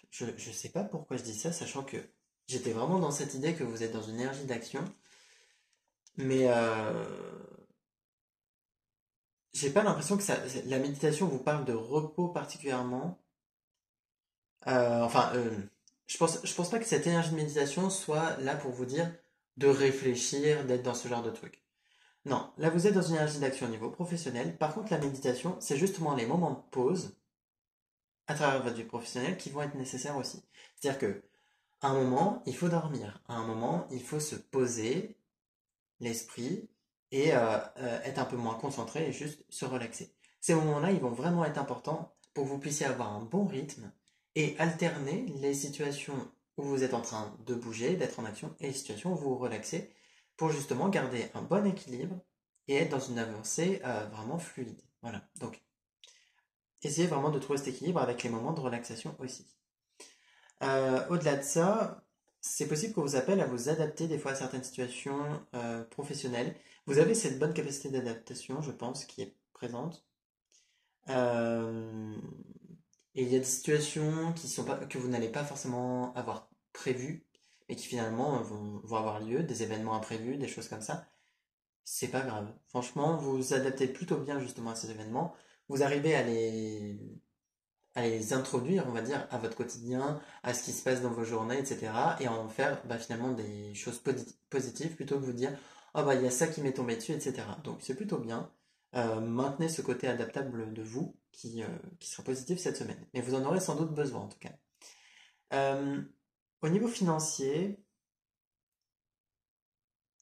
je ne sais pas pourquoi je dis ça, sachant que j'étais vraiment dans cette idée que vous êtes dans une énergie d'action, mais j'ai pas l'impression que la méditation vous parle de repos particulièrement. Enfin, je pense pas que cette énergie de méditation soit là pour vous dire de réfléchir, d'être dans ce genre de truc. Non, là vous êtes dans une énergie d'action au niveau professionnel. Par contre, la méditation, c'est justement les moments de pause à travers votre vie professionnelle qui vont être nécessaires aussi. C'est-à-dire que à un moment, il faut dormir. À un moment, il faut se poser l'esprit et être un peu moins concentré et juste se relaxer. Ces moments-là, ils vont vraiment être importants pour que vous puissiez avoir un bon rythme et alterner les situations où vous êtes en train de bouger, d'être en action, et les situations où vous vous relaxez pour justement garder un bon équilibre et être dans une avancée vraiment fluide. Voilà. Donc, essayez vraiment de trouver cet équilibre avec les moments de relaxation aussi. Au-delà de ça, c'est possible qu'on vous appelle à vous adapter des fois à certaines situations professionnelles. Vous avez cette bonne capacité d'adaptation, je pense, qui est présente. Euh, et il y a des situations que vous n'allez pas forcément avoir prévues, mais qui finalement vont avoir lieu, des événements imprévus, des choses comme ça. C'est pas grave. Franchement, vous vous adaptez plutôt bien justement à ces événements. Vous arrivez à les introduire, on va dire, à votre quotidien, à ce qui se passe dans vos journées, etc. Et en faire finalement des choses positives plutôt que vous dire, oh bah il y a ça qui m'est tombé dessus, etc. Donc c'est plutôt bien. Maintenez ce côté adaptable de vous qui sera positif cette semaine. Mais vous en aurez sans doute besoin en tout cas. Euh, Au niveau financier,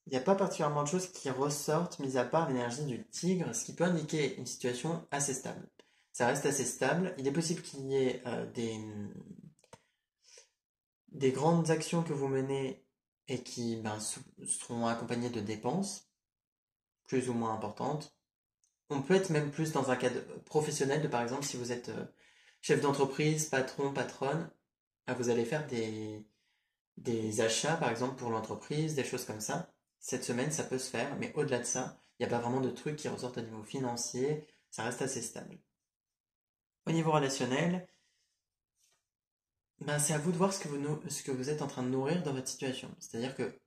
il n'y a pas particulièrement de choses qui ressortent, mis à part l'énergie du tigre, ce qui peut indiquer une situation assez stable. Ça reste assez stable. Il est possible qu'il y ait des grandes actions que vous menez et qui seront accompagnées de dépenses plus ou moins importantes. On peut être même plus dans un cadre professionnel, de par exemple si vous êtes chef d'entreprise, patron, patronne, vous allez faire des achats par exemple pour l'entreprise, des choses comme ça. Cette semaine, ça peut se faire, mais au-delà de ça, il n'y a pas vraiment de trucs qui ressortent au niveau financier, ça reste assez stable. Au niveau relationnel, c'est à vous de voir ce que vous êtes en train de nourrir dans votre situation. C'est-à-dire que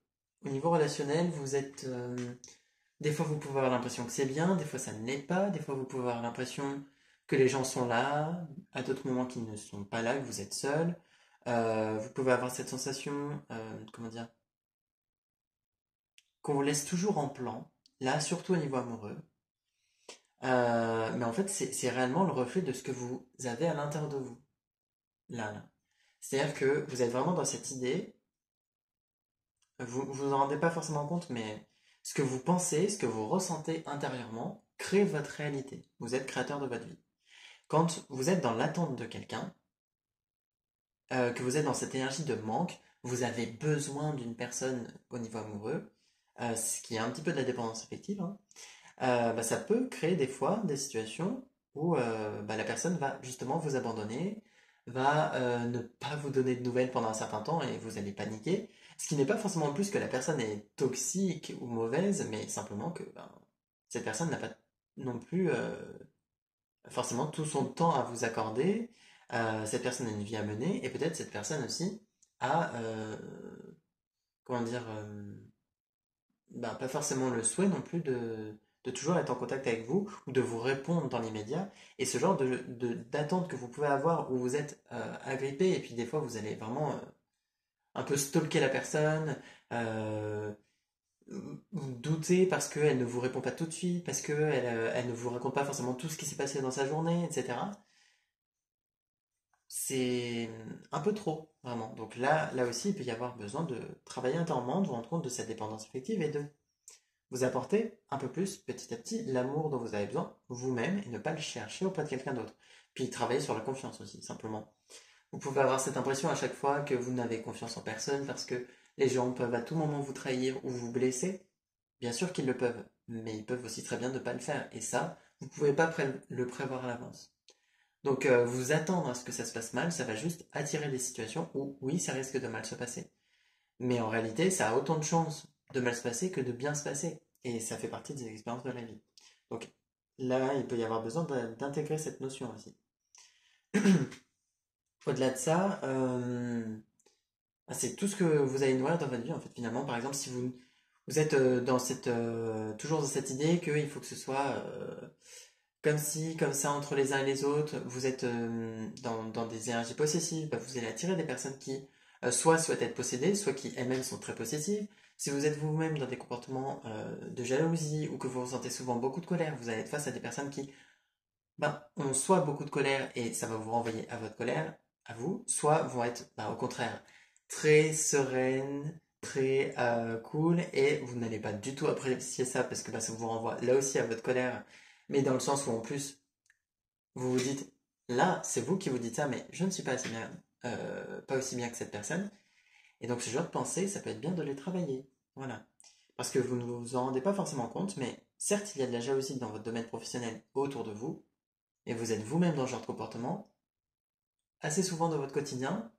au niveau relationnel, vous êtes des fois, vous pouvez avoir l'impression que c'est bien, des fois, ça ne l'est pas. Des fois, vous pouvez avoir l'impression que les gens sont là, à d'autres moments qu'ils ne sont pas là, que vous êtes seul. Vous pouvez avoir cette sensation, comment dire, qu'on vous laisse toujours en plan, là, surtout au niveau amoureux. Mais en fait, c'est réellement le reflet de ce que vous avez à l'intérieur de vous, là. C'est-à-dire que vous êtes vraiment dans cette idée, vous vous en rendez pas forcément compte, mais ce que vous pensez, ce que vous ressentez intérieurement, crée votre réalité. Vous êtes créateur de votre vie. Quand vous êtes dans l'attente de quelqu'un, que vous êtes dans cette énergie de manque, vous avez besoin d'une personne au niveau amoureux, ce qui est un petit peu de la dépendance affective, hein, ça peut créer des fois des situations où la personne va justement vous abandonner, va ne pas vous donner de nouvelles pendant un certain temps et vous allez paniquer. Ce qui n'est pas forcément plus que la personne est toxique ou mauvaise, mais simplement que cette personne n'a pas non plus forcément tout son temps à vous accorder. Cette personne a une vie à mener et peut-être cette personne aussi a, comment dire, pas forcément le souhait non plus de toujours être en contact avec vous ou de vous répondre dans l'immédiat. Et ce genre d'attente que vous pouvez avoir où vous êtes agrippé et puis des fois vous allez vraiment un peu stalker la personne, euh, douter parce qu'elle ne vous répond pas tout de suite, parce qu'elle ne vous raconte pas forcément tout ce qui s'est passé dans sa journée, etc. C'est un peu trop, vraiment. Donc là aussi, il peut y avoir besoin de travailler intérieurement, de vous rendre compte de cette dépendance affective et de vous apporter un peu plus, petit à petit, l'amour dont vous avez besoin vous-même et ne pas le chercher auprès de quelqu'un d'autre. Puis travailler sur la confiance aussi, simplement. Vous pouvez avoir cette impression à chaque fois que vous n'avez confiance en personne parce que les gens peuvent à tout moment vous trahir ou vous blesser. Bien sûr qu'ils le peuvent, mais ils peuvent aussi très bien ne pas le faire. Et ça, vous ne pouvez pas le prévoir à l'avance. Donc vous attendre à ce que ça se passe mal, ça va juste attirer des situations où oui, ça risque de mal se passer. Mais en réalité, ça a autant de chances de mal se passer que de bien se passer. Et ça fait partie des expériences de la vie. Donc là, il peut y avoir besoin d'intégrer cette notion aussi. Au-delà de ça, c'est tout ce que vous allez nourrir dans votre vie, en fait, finalement. Par exemple, si vous êtes toujours dans cette idée qu'il faut que ce soit comme ci, comme ça, entre les uns et les autres, vous êtes dans des énergies possessives, vous allez attirer des personnes qui soit souhaitent être possédées, soit qui elles-mêmes sont très possessives. Si vous êtes vous-même dans des comportements de jalousie ou que vous ressentez souvent beaucoup de colère, vous allez être face à des personnes qui ont soit beaucoup de colère et ça va vous renvoyer à votre colère, à vous, soit vont être au contraire très sereines, très cool et vous n'allez pas du tout apprécier ça parce que ça vous renvoie là aussi à votre colère, mais dans le sens où en plus vous vous dites là c'est vous qui vous dites ça, mais je ne suis pas assez bien, pas aussi bien que cette personne. Et donc ce genre de pensée, ça peut être bien de les travailler. Voilà. Parce que vous ne vous en rendez pas forcément compte, mais certes, il y a de la jalousie dans votre domaine professionnel autour de vous, et vous êtes vous-même dans ce genre de comportement, assez souvent dans votre quotidien,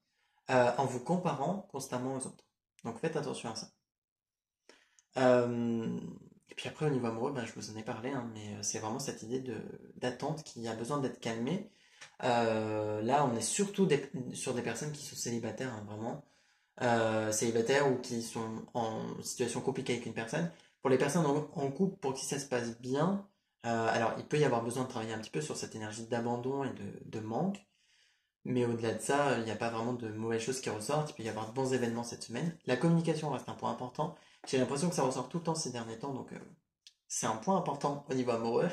en vous comparant constamment aux autres. Donc faites attention à ça. Euh, et puis après, au niveau amoureux, je vous en ai parlé, hein, mais c'est vraiment cette idée d'attente qui a besoin d'être calmée. Là, on est surtout sur des personnes qui sont célibataires, hein, vraiment. Célibataires ou qui sont en situation compliquée avec une personne. Pour les personnes en couple, pour qui ça se passe bien, alors il peut y avoir besoin de travailler un petit peu sur cette énergie d'abandon et de manque. Mais au-delà de ça, il n'y a pas vraiment de mauvaises choses qui ressortent. Il peut y avoir de bons événements cette semaine. La communication reste un point important. J'ai l'impression que ça ressort tout le temps ces derniers temps, donc c'est un point important au niveau amoureux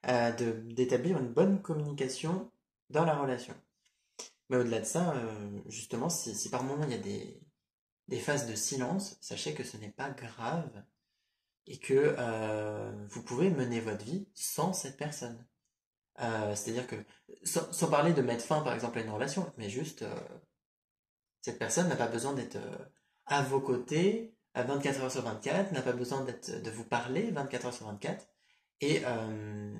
d'établir une bonne communication dans la relation. Mais au-delà de ça, justement, si par moment il y a des phases de silence, sachez que ce n'est pas grave et que vous pouvez mener votre vie sans cette personne. C'est-à-dire que, sans parler de mettre fin par exemple à une relation, mais juste cette personne n'a pas besoin d'être à vos côtés à 24 heures sur 24, n'a pas besoin de vous parler 24 heures sur 24, et, euh,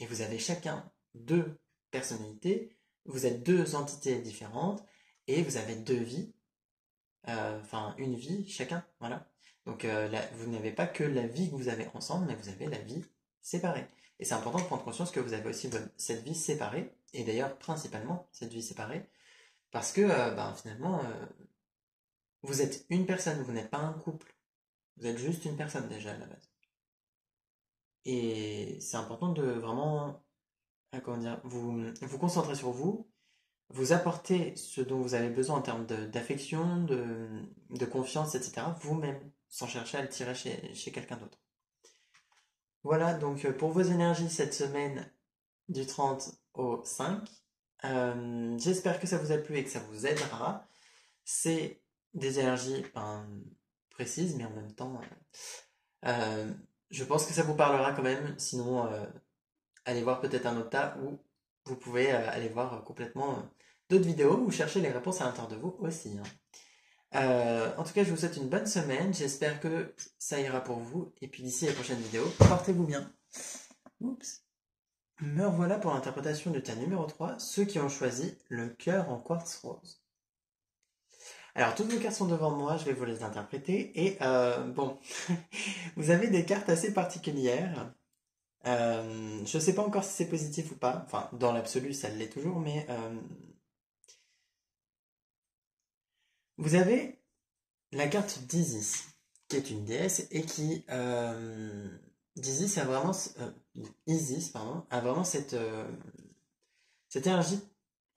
et vous avez chacun deux personnalités, vous êtes deux entités différentes, et vous avez deux vies, enfin une vie chacun, voilà. Donc vous n'avez pas que la vie que vous avez ensemble, mais vous avez la vie séparée. Et c'est important de prendre conscience que vous avez aussi cette vie séparée, et d'ailleurs principalement cette vie séparée, parce que finalement, vous êtes une personne, vous n'êtes pas un couple. Vous êtes juste une personne déjà à la base. Et c'est important de vraiment, comment dire, vous concentrer sur vous, vous apporter ce dont vous avez besoin en termes d'affection, de confiance, etc. vous-même, sans chercher à le tirer chez quelqu'un d'autre. Voilà, donc pour vos énergies cette semaine du 30 au 5, j'espère que ça vous a plu et que ça vous aidera. C'est des énergies précises, mais en même temps, euh, je pense que ça vous parlera quand même. Sinon, allez voir peut-être un autre tas où vous pouvez aller voir complètement d'autres vidéos ou chercher les réponses à l'intérieur de vous aussi, hein. En tout cas, je vous souhaite une bonne semaine. J'espère que ça ira pour vous. Et puis d'ici les prochaines vidéos, portez-vous bien. Oups. Me revoilà pour l'interprétation du tas numéro 3, ceux qui ont choisi le cœur en quartz rose. Alors, toutes vos cartes sont devant moi, je vais vous les interpréter. Et bon, vous avez des cartes assez particulières. Je ne sais pas encore si c'est positif ou pas. Enfin, dans l'absolu, ça l'est toujours, mais vous avez la carte d'Isis, qui est une déesse et qui d'Isis a vraiment Isis, pardon, a vraiment cette énergie,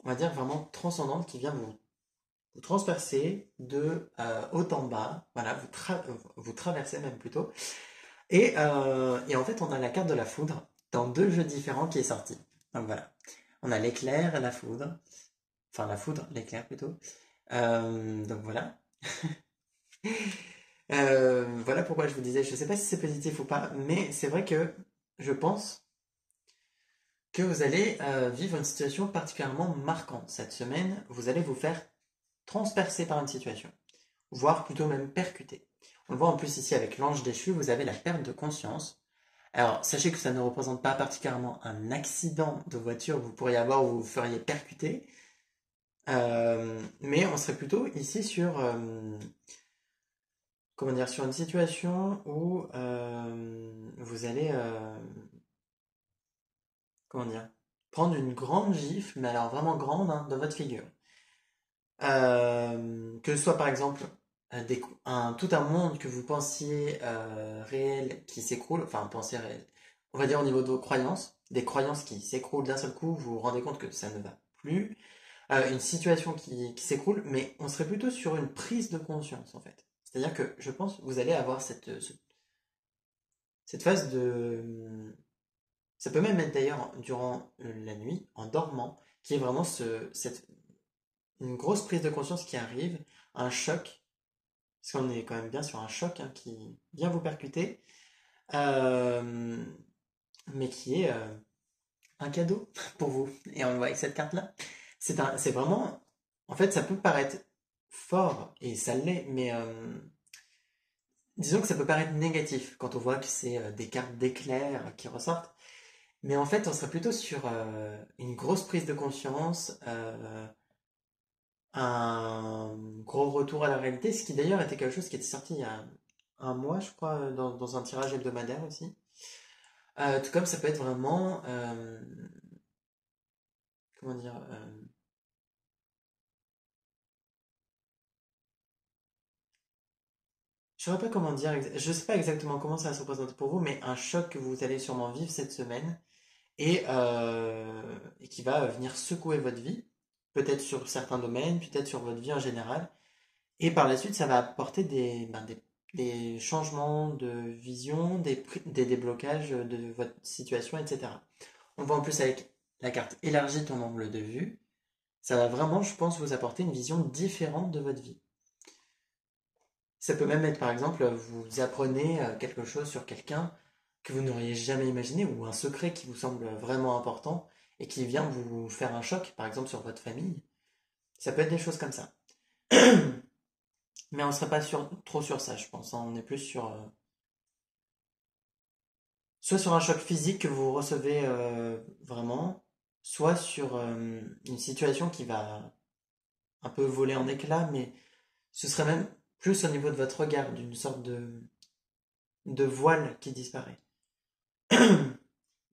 on va dire vraiment transcendante qui vient vous transpercer de haut en bas, voilà, vous traversez même plutôt. Et en fait, on a la carte de la foudre dans deux jeux différents qui est sorti. Donc voilà. On a l'éclair et la foudre. Enfin, la foudre, l'éclair plutôt. Donc voilà. Voilà pourquoi je vous disais, je ne sais pas si c'est positif ou pas, mais c'est vrai que je pense que vous allez vivre une situation particulièrement marquante cette semaine. Vous allez vous faire transpercer par une situation, voire plutôt même percuter. On le voit en plus ici avec l'ange déchu, vous avez la perte de conscience. Alors, sachez que ça ne représente pas particulièrement un accident de voiture que vous pourriez avoir où vous vous feriez percuter, mais on serait plutôt ici sur, comment dire, sur une situation où vous allez, comment dire, prendre une grande gifle, mais alors vraiment grande, hein, dans votre figure. Que ce soit par exemple tout un monde que vous pensiez réel qui s'écroule, enfin pensiez réel, on va dire au niveau de vos croyances, des croyances qui s'écroulent d'un seul coup, vous vous rendez compte que ça ne va plus, une situation qui s'écroule, mais on serait plutôt sur une prise de conscience en fait. C'est-à-dire que je pense que vous allez avoir cette phase de... Ça peut même être d'ailleurs durant la nuit, en dormant, qui est vraiment une grosse prise de conscience qui arrive, un choc, parce qu'on est quand même bien sur un choc hein, qui vient vous percuter, euh, mais qui est un cadeau pour vous. Et on le voit avec cette carte-là. C'est vraiment, en fait, ça peut paraître fort, et ça l'est, mais disons que ça peut paraître négatif quand on voit que c'est des cartes d'éclair qui ressortent. Mais en fait, on serait plutôt sur une grosse prise de conscience, un gros retour à la réalité, ce qui d'ailleurs était quelque chose qui était sorti il y a un mois, je crois, dans un tirage hebdomadaire aussi. Tout comme ça peut être vraiment, comment dire, je ne saurais pas comment dire, je ne sais pas exactement comment ça va se représenter pour vous, mais un choc que vous allez sûrement vivre cette semaine et qui va venir secouer votre vie. peut-être sur certains domaines, peut-être sur votre vie en général. Et par la suite, ça va apporter des changements de vision, des déblocages de votre situation, etc. On voit en plus avec la carte élargit ton angle de vue. Ça va vraiment, je pense, vous apporter une vision différente de votre vie. Ça peut même être, par exemple, vous apprenez quelque chose sur quelqu'un que vous n'auriez jamais imaginé, ou un secret qui vous semble vraiment important et qui vient vous faire un choc, par exemple, sur votre famille. Ça peut être des choses comme ça. Mais on ne serait pas trop sur ça, je pense, hein. On est plus sur soit sur un choc physique que vous recevez vraiment, soit sur une situation qui va un peu voler en éclats, mais ce serait même plus au niveau de votre regard, d'une sorte de voile qui disparaît.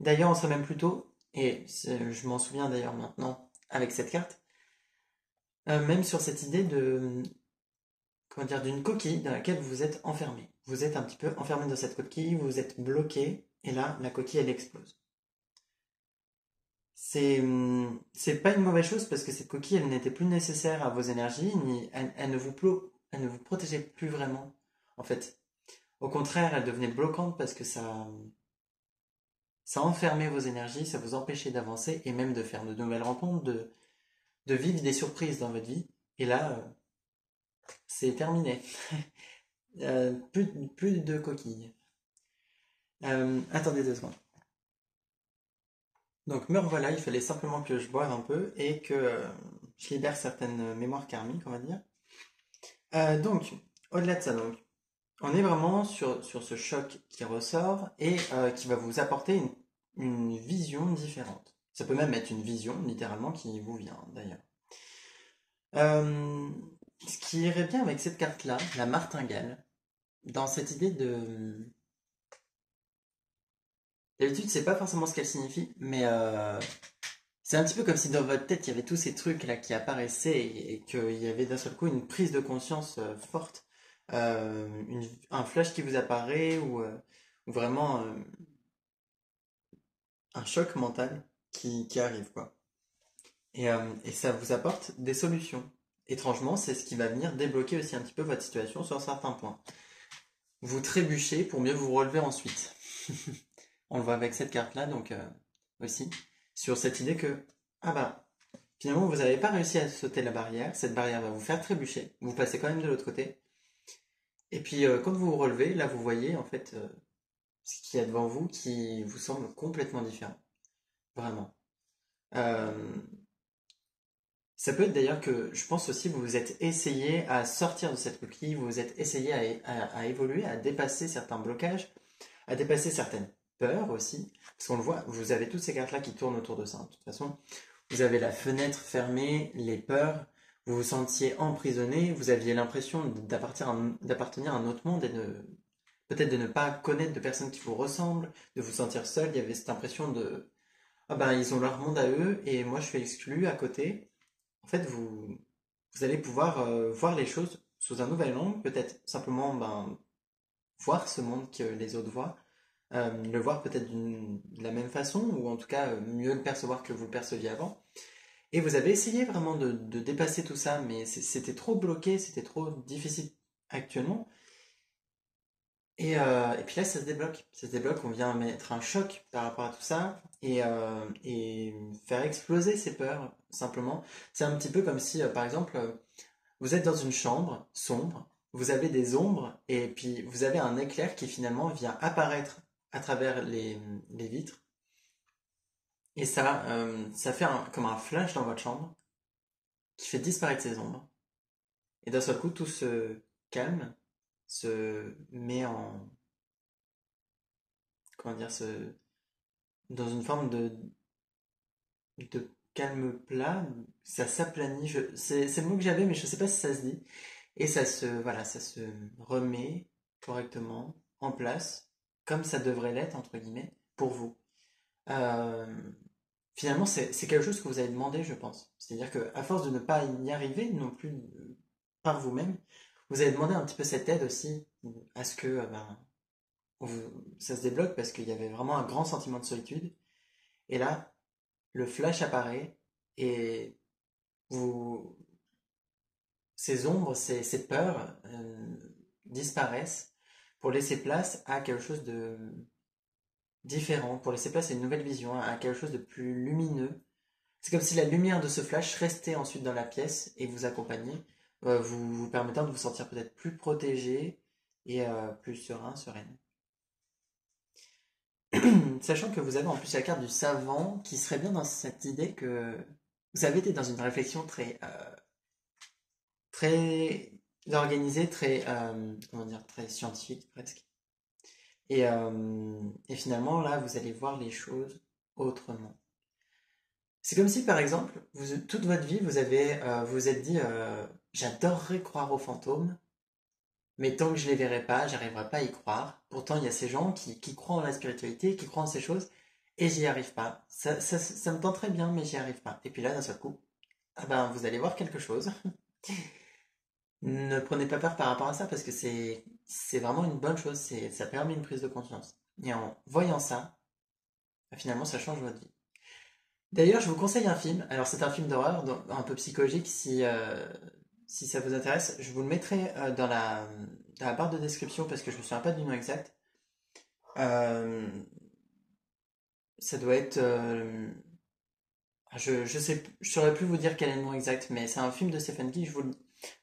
D'ailleurs, on serait même plutôt, et je m'en souviens d'ailleurs maintenant avec cette carte, même sur cette idée de, comment dire, d'une coquille dans laquelle vous êtes enfermé. Vous êtes un petit peu enfermé dans cette coquille, vous êtes bloqué, et là, la coquille, elle explose. C'est pas une mauvaise chose parce que cette coquille, elle n'était plus nécessaire à vos énergies, ni elle ne vous protégeait plus vraiment, en fait. Au contraire, elle devenait bloquante parce que ça enfermait vos énergies, ça vous empêchait d'avancer et même de faire de nouvelles rencontres, de vivre des surprises dans votre vie. Et là, c'est terminé. Plus de coquilles. Attendez 2 secondes. Donc me revoilà, il fallait simplement que je boive un peu et que je libère certaines mémoires karmiques, on va dire. Donc, au-delà de ça, donc, on est vraiment sur ce choc qui ressort et qui va vous apporter une vision différente. Ça peut même être une vision, littéralement, qui vous vient, d'ailleurs. Euh, Ce qui irait bien avec cette carte-là, la martingale, dans cette idée de... D'habitude, c'est pas forcément ce qu'elle signifie, mais c'est un petit peu comme si dans votre tête, il y avait tous ces trucs-là qui apparaissaient et qu'il y avait d'un seul coup une prise de conscience forte, un flash qui vous apparaît ou vraiment un choc mental qui arrive, quoi. Et ça vous apporte des solutions. Étrangement, c'est ce qui va venir débloquer aussi un petit peu votre situation sur certains points. Vous trébuchez pour mieux vous relever ensuite. On le voit avec cette carte-là, donc aussi, sur cette idée que, ah bah, finalement, vous n'avez pas réussi à sauter la barrière, cette barrière va vous faire trébucher, vous passez quand même de l'autre côté, et puis quand vous vous relevez, là vous voyez en fait ce qu'il y a devant vous qui vous semble complètement différent, vraiment. Euh, Ça peut être d'ailleurs que je pense aussi vous vous êtes essayé à sortir de cette coquille, vous vous êtes essayé à évoluer, à dépasser certains blocages, à dépasser certaines peurs aussi. Parce qu'on le voit, vous avez toutes ces cartes-là qui tournent autour de ça. De toute façon, vous avez la fenêtre fermée, les peurs, vous vous sentiez emprisonné, vous aviez l'impression d'appartenir à un autre monde et peut-être de ne pas connaître de personnes qui vous ressemblent, de vous sentir seul. Il y avait cette impression de ah ben ils ont leur monde à eux et moi je suis exclu à côté. En fait, vous allez pouvoir voir les choses sous un nouvel angle, peut-être simplement ben, voir ce monde que les autres voient, le voir peut-être de la même façon, ou en tout cas mieux le percevoir que vous le perceviez avant. Et vous avez essayé vraiment de dépasser tout ça, mais c'était trop bloqué, c'était trop difficile actuellement. Et puis là, ça se débloque. Ça se débloque, on vient mettre un choc par rapport à tout ça et faire exploser ses peurs, simplement. C'est un petit peu comme si, par exemple, vous êtes dans une chambre sombre, vous avez des ombres et puis vous avez un éclair qui finalement vient apparaître à travers les vitres. Et ça fait comme un flash dans votre chambre qui fait disparaître ces ombres. Et d'un seul coup, tout se calme, se met en, comment dire, dans une forme de calme plat. Ça s'aplanit. C'est le mot que j'avais, mais je ne sais pas si ça se dit. Et voilà, ça se remet correctement en place, comme ça devrait l'être, entre guillemets, pour vous. Euh, Finalement, c'est quelque chose que vous avez demandé, je pense. C'est-à-dire qu'à force de ne pas y arriver non plus par vous-même, vous avez demandé un petit peu cette aide aussi à ce que ben, ça se débloque parce qu'il y avait vraiment un grand sentiment de solitude. Et là, le flash apparaît et vous, ces ombres, ces peurs disparaissent pour laisser place à quelque chose de différent, pour laisser place à une nouvelle vision, à quelque chose de plus lumineux. C'est comme si la lumière de ce flash restait ensuite dans la pièce et vous accompagnait, vous permettant de vous sentir peut-être plus protégé et plus serein, sereine. Sachant que vous avez en plus la carte du savant qui serait bien dans cette idée que vous avez été dans une réflexion très organisée, comment dire, très scientifique presque. Et finalement, là, vous allez voir les choses autrement. C'est comme si, par exemple, toute votre vie, vous vous êtes dit, j'adorerais croire aux fantômes, mais tant que je les verrai pas, j'arriverai pas à y croire. Pourtant, il y a ces gens qui croient en la spiritualité, qui croient en ces choses, et j'y arrive pas. Ça me tend très bien, mais j'y arrive pas. Et puis là, d'un seul coup, ah ben, vous allez voir quelque chose. Ne prenez pas peur par rapport à ça, parce que c'est vraiment une bonne chose. Ça permet une prise de conscience. Et en voyant ça, finalement, ça change votre vie. D'ailleurs, je vous conseille un film. Alors, c'est un film d'horreur, un peu psychologique. Si ça vous intéresse, je vous le mettrai dans la barre de description parce que je me souviens pas du nom exact. Euh, Ça doit être. Je sais, je saurais plus vous dire quel est le nom exact, mais c'est un film de Stephen King. Je vous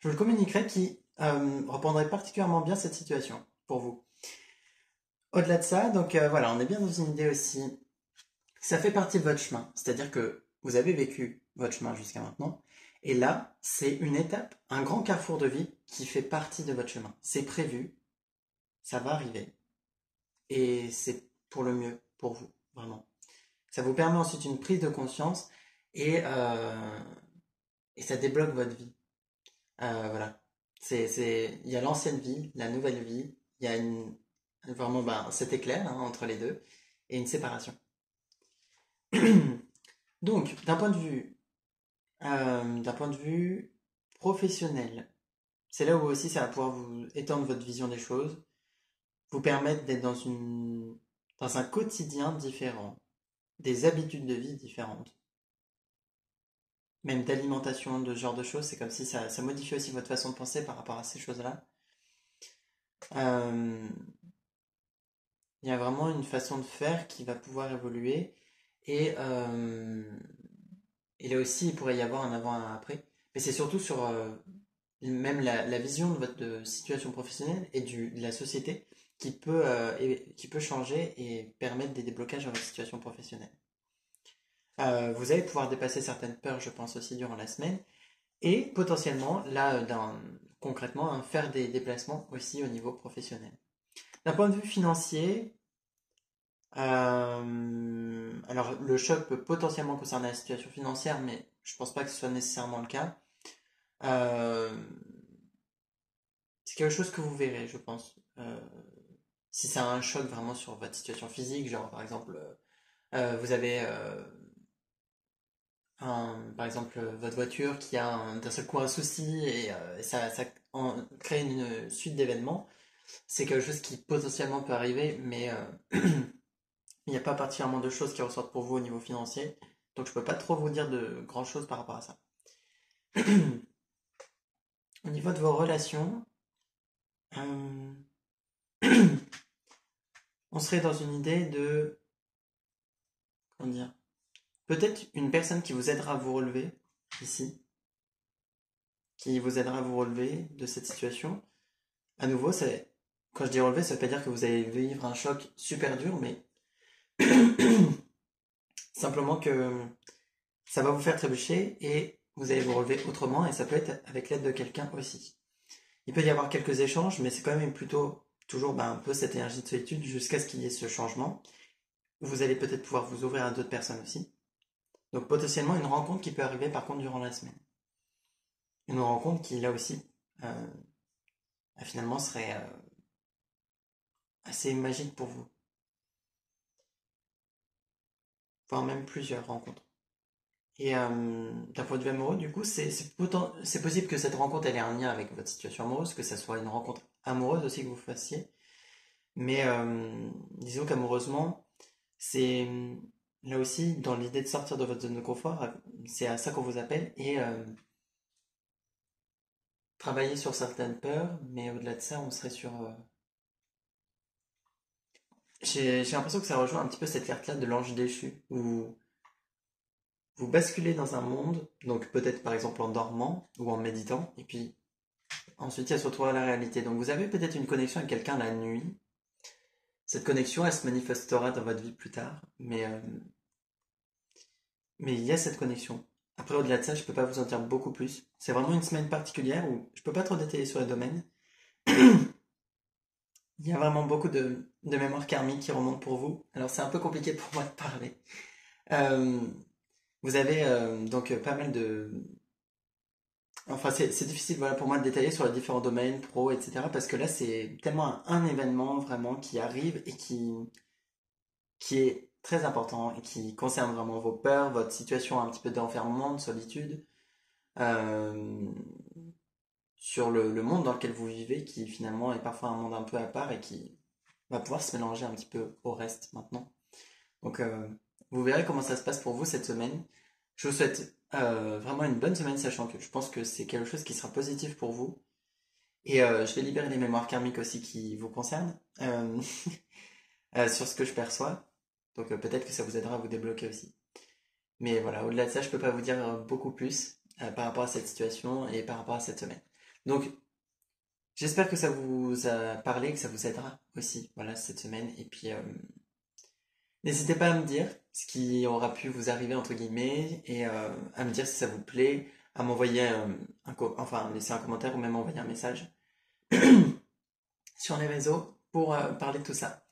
le communiquerai qui reprendrait particulièrement bien cette situation pour vous. Au-delà de ça, donc voilà, on est bien dans une idée aussi. Ça fait partie de votre chemin, c'est-à-dire que vous avez vécu votre chemin jusqu'à maintenant, et là, c'est une étape, un grand carrefour de vie qui fait partie de votre chemin. C'est prévu, ça va arriver, et c'est pour le mieux, pour vous, vraiment. Ça vous permet ensuite une prise de conscience, et, euh, et ça débloque votre vie. Voilà. Il y a l'ancienne vie, la nouvelle vie, il y a vraiment ben, cet éclair hein, entre les deux, et une séparation. Donc, d'un point de vue professionnel, c'est là où aussi ça va pouvoir vous étendre votre vision des choses, vous permettre d'être dans un quotidien différent, des habitudes de vie différentes, même d'alimentation, de ce genre de choses. C'est comme si ça modifie aussi votre façon de penser par rapport à ces choses-là. Euh, il y a vraiment une façon de faire qui va pouvoir évoluer et, euh, et là aussi il pourrait y avoir un avant et un après. Mais c'est surtout sur même la vision de votre situation professionnelle et de la société qui peut changer et permettre des déblocages dans votre situation professionnelle. Vous allez pouvoir dépasser certaines peurs, je pense aussi, durant la semaine et potentiellement, là, concrètement, hein, faire des déplacements aussi au niveau professionnel. D'un point de vue financier, alors le choc peut potentiellement concerner la situation financière, mais je pense pas que ce soit nécessairement le cas. Euh, c'est quelque chose que vous verrez, je pense. Si ça a un choc vraiment sur votre situation physique, genre par exemple, vous avez par exemple votre voiture qui a d'un seul coup un souci et ça crée une suite d'événements, c'est quelque chose qui potentiellement peut arriver, mais il n'y a pas particulièrement de choses qui ressortent pour vous au niveau financier, donc je peux pas trop vous dire de grand chose par rapport à ça. Au niveau de vos relations, euh, on serait dans une idée de, comment dire, peut-être une personne qui vous aidera à vous relever, ici, qui vous aidera à vous relever de cette situation. À nouveau, quand je dis relever, ça veut pas dire que vous allez vivre un choc super dur, mais simplement que ça va vous faire trébucher et vous allez vous relever autrement et ça peut être avec l'aide de quelqu'un aussi. Il peut y avoir quelques échanges, mais c'est quand même plutôt toujours ben, un peu cette énergie de solitude jusqu'à ce qu'il y ait ce changement. Vous allez peut-être pouvoir vous ouvrir à d'autres personnes aussi. Donc potentiellement une rencontre qui peut arriver par contre durant la semaine. Une rencontre qui là aussi euh, finalement serait assez magique pour vous. Voire même plusieurs rencontres. Et d'un point de vue amoureux, du coup, c'est possible que cette rencontre elle ait un lien avec votre situation amoureuse, que ça soit une rencontre amoureuse aussi que vous fassiez. Mais disons qu'amoureusement, c'est là aussi, dans l'idée de sortir de votre zone de confort, c'est à ça qu'on vous appelle, et travailler sur certaines peurs, mais au-delà de ça, on serait sur... J'ai l'impression que ça rejoint un petit peu cette carte-là de l'ange déchu, où vous basculez dans un monde, donc peut-être par exemple en dormant ou en méditant, et puis ensuite il y a se retrouver à la réalité. Donc vous avez peut-être une connexion avec quelqu'un la nuit. Cette connexion, elle se manifestera dans votre vie plus tard, mais il y a cette connexion. Après, au-delà de ça, je peux pas vous en dire beaucoup plus. C'est vraiment une semaine particulière où je peux pas trop détailler sur les domaines. Il y a vraiment beaucoup de mémoire karmique qui remonte pour vous. Alors c'est un peu compliqué pour moi de parler. Euh, Vous avez donc pas mal de... Enfin, c'est difficile voilà, pour moi de détailler sur les différents domaines, pro, etc. Parce que là, c'est tellement un événement vraiment qui arrive et qui est très important et qui concerne vraiment vos peurs, votre situation un petit peu d'enfermement, de solitude, euh, sur le monde dans lequel vous vivez, qui finalement est parfois un monde un peu à part et qui va pouvoir se mélanger un petit peu au reste maintenant. Donc, vous verrez comment ça se passe pour vous cette semaine. Je vous souhaite vraiment une bonne semaine, sachant que je pense que c'est quelque chose qui sera positif pour vous. Et je vais libérer les mémoires karmiques aussi qui vous concernent sur ce que je perçois. Donc peut-être que ça vous aidera à vous débloquer aussi. Mais voilà, au-delà de ça, je peux pas vous dire beaucoup plus par rapport à cette situation et par rapport à cette semaine. Donc j'espère que ça vous a parlé, que ça vous aidera aussi, voilà, cette semaine. Et puis n'hésitez pas à me dire ce qui aura pu vous arriver, entre guillemets, et à me dire si ça vous plaît, à m'envoyer enfin, laisser un commentaire ou même envoyer un message sur les réseaux pour parler de tout ça.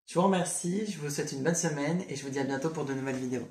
Je vous remercie, je vous souhaite une bonne semaine et je vous dis à bientôt pour de nouvelles vidéos.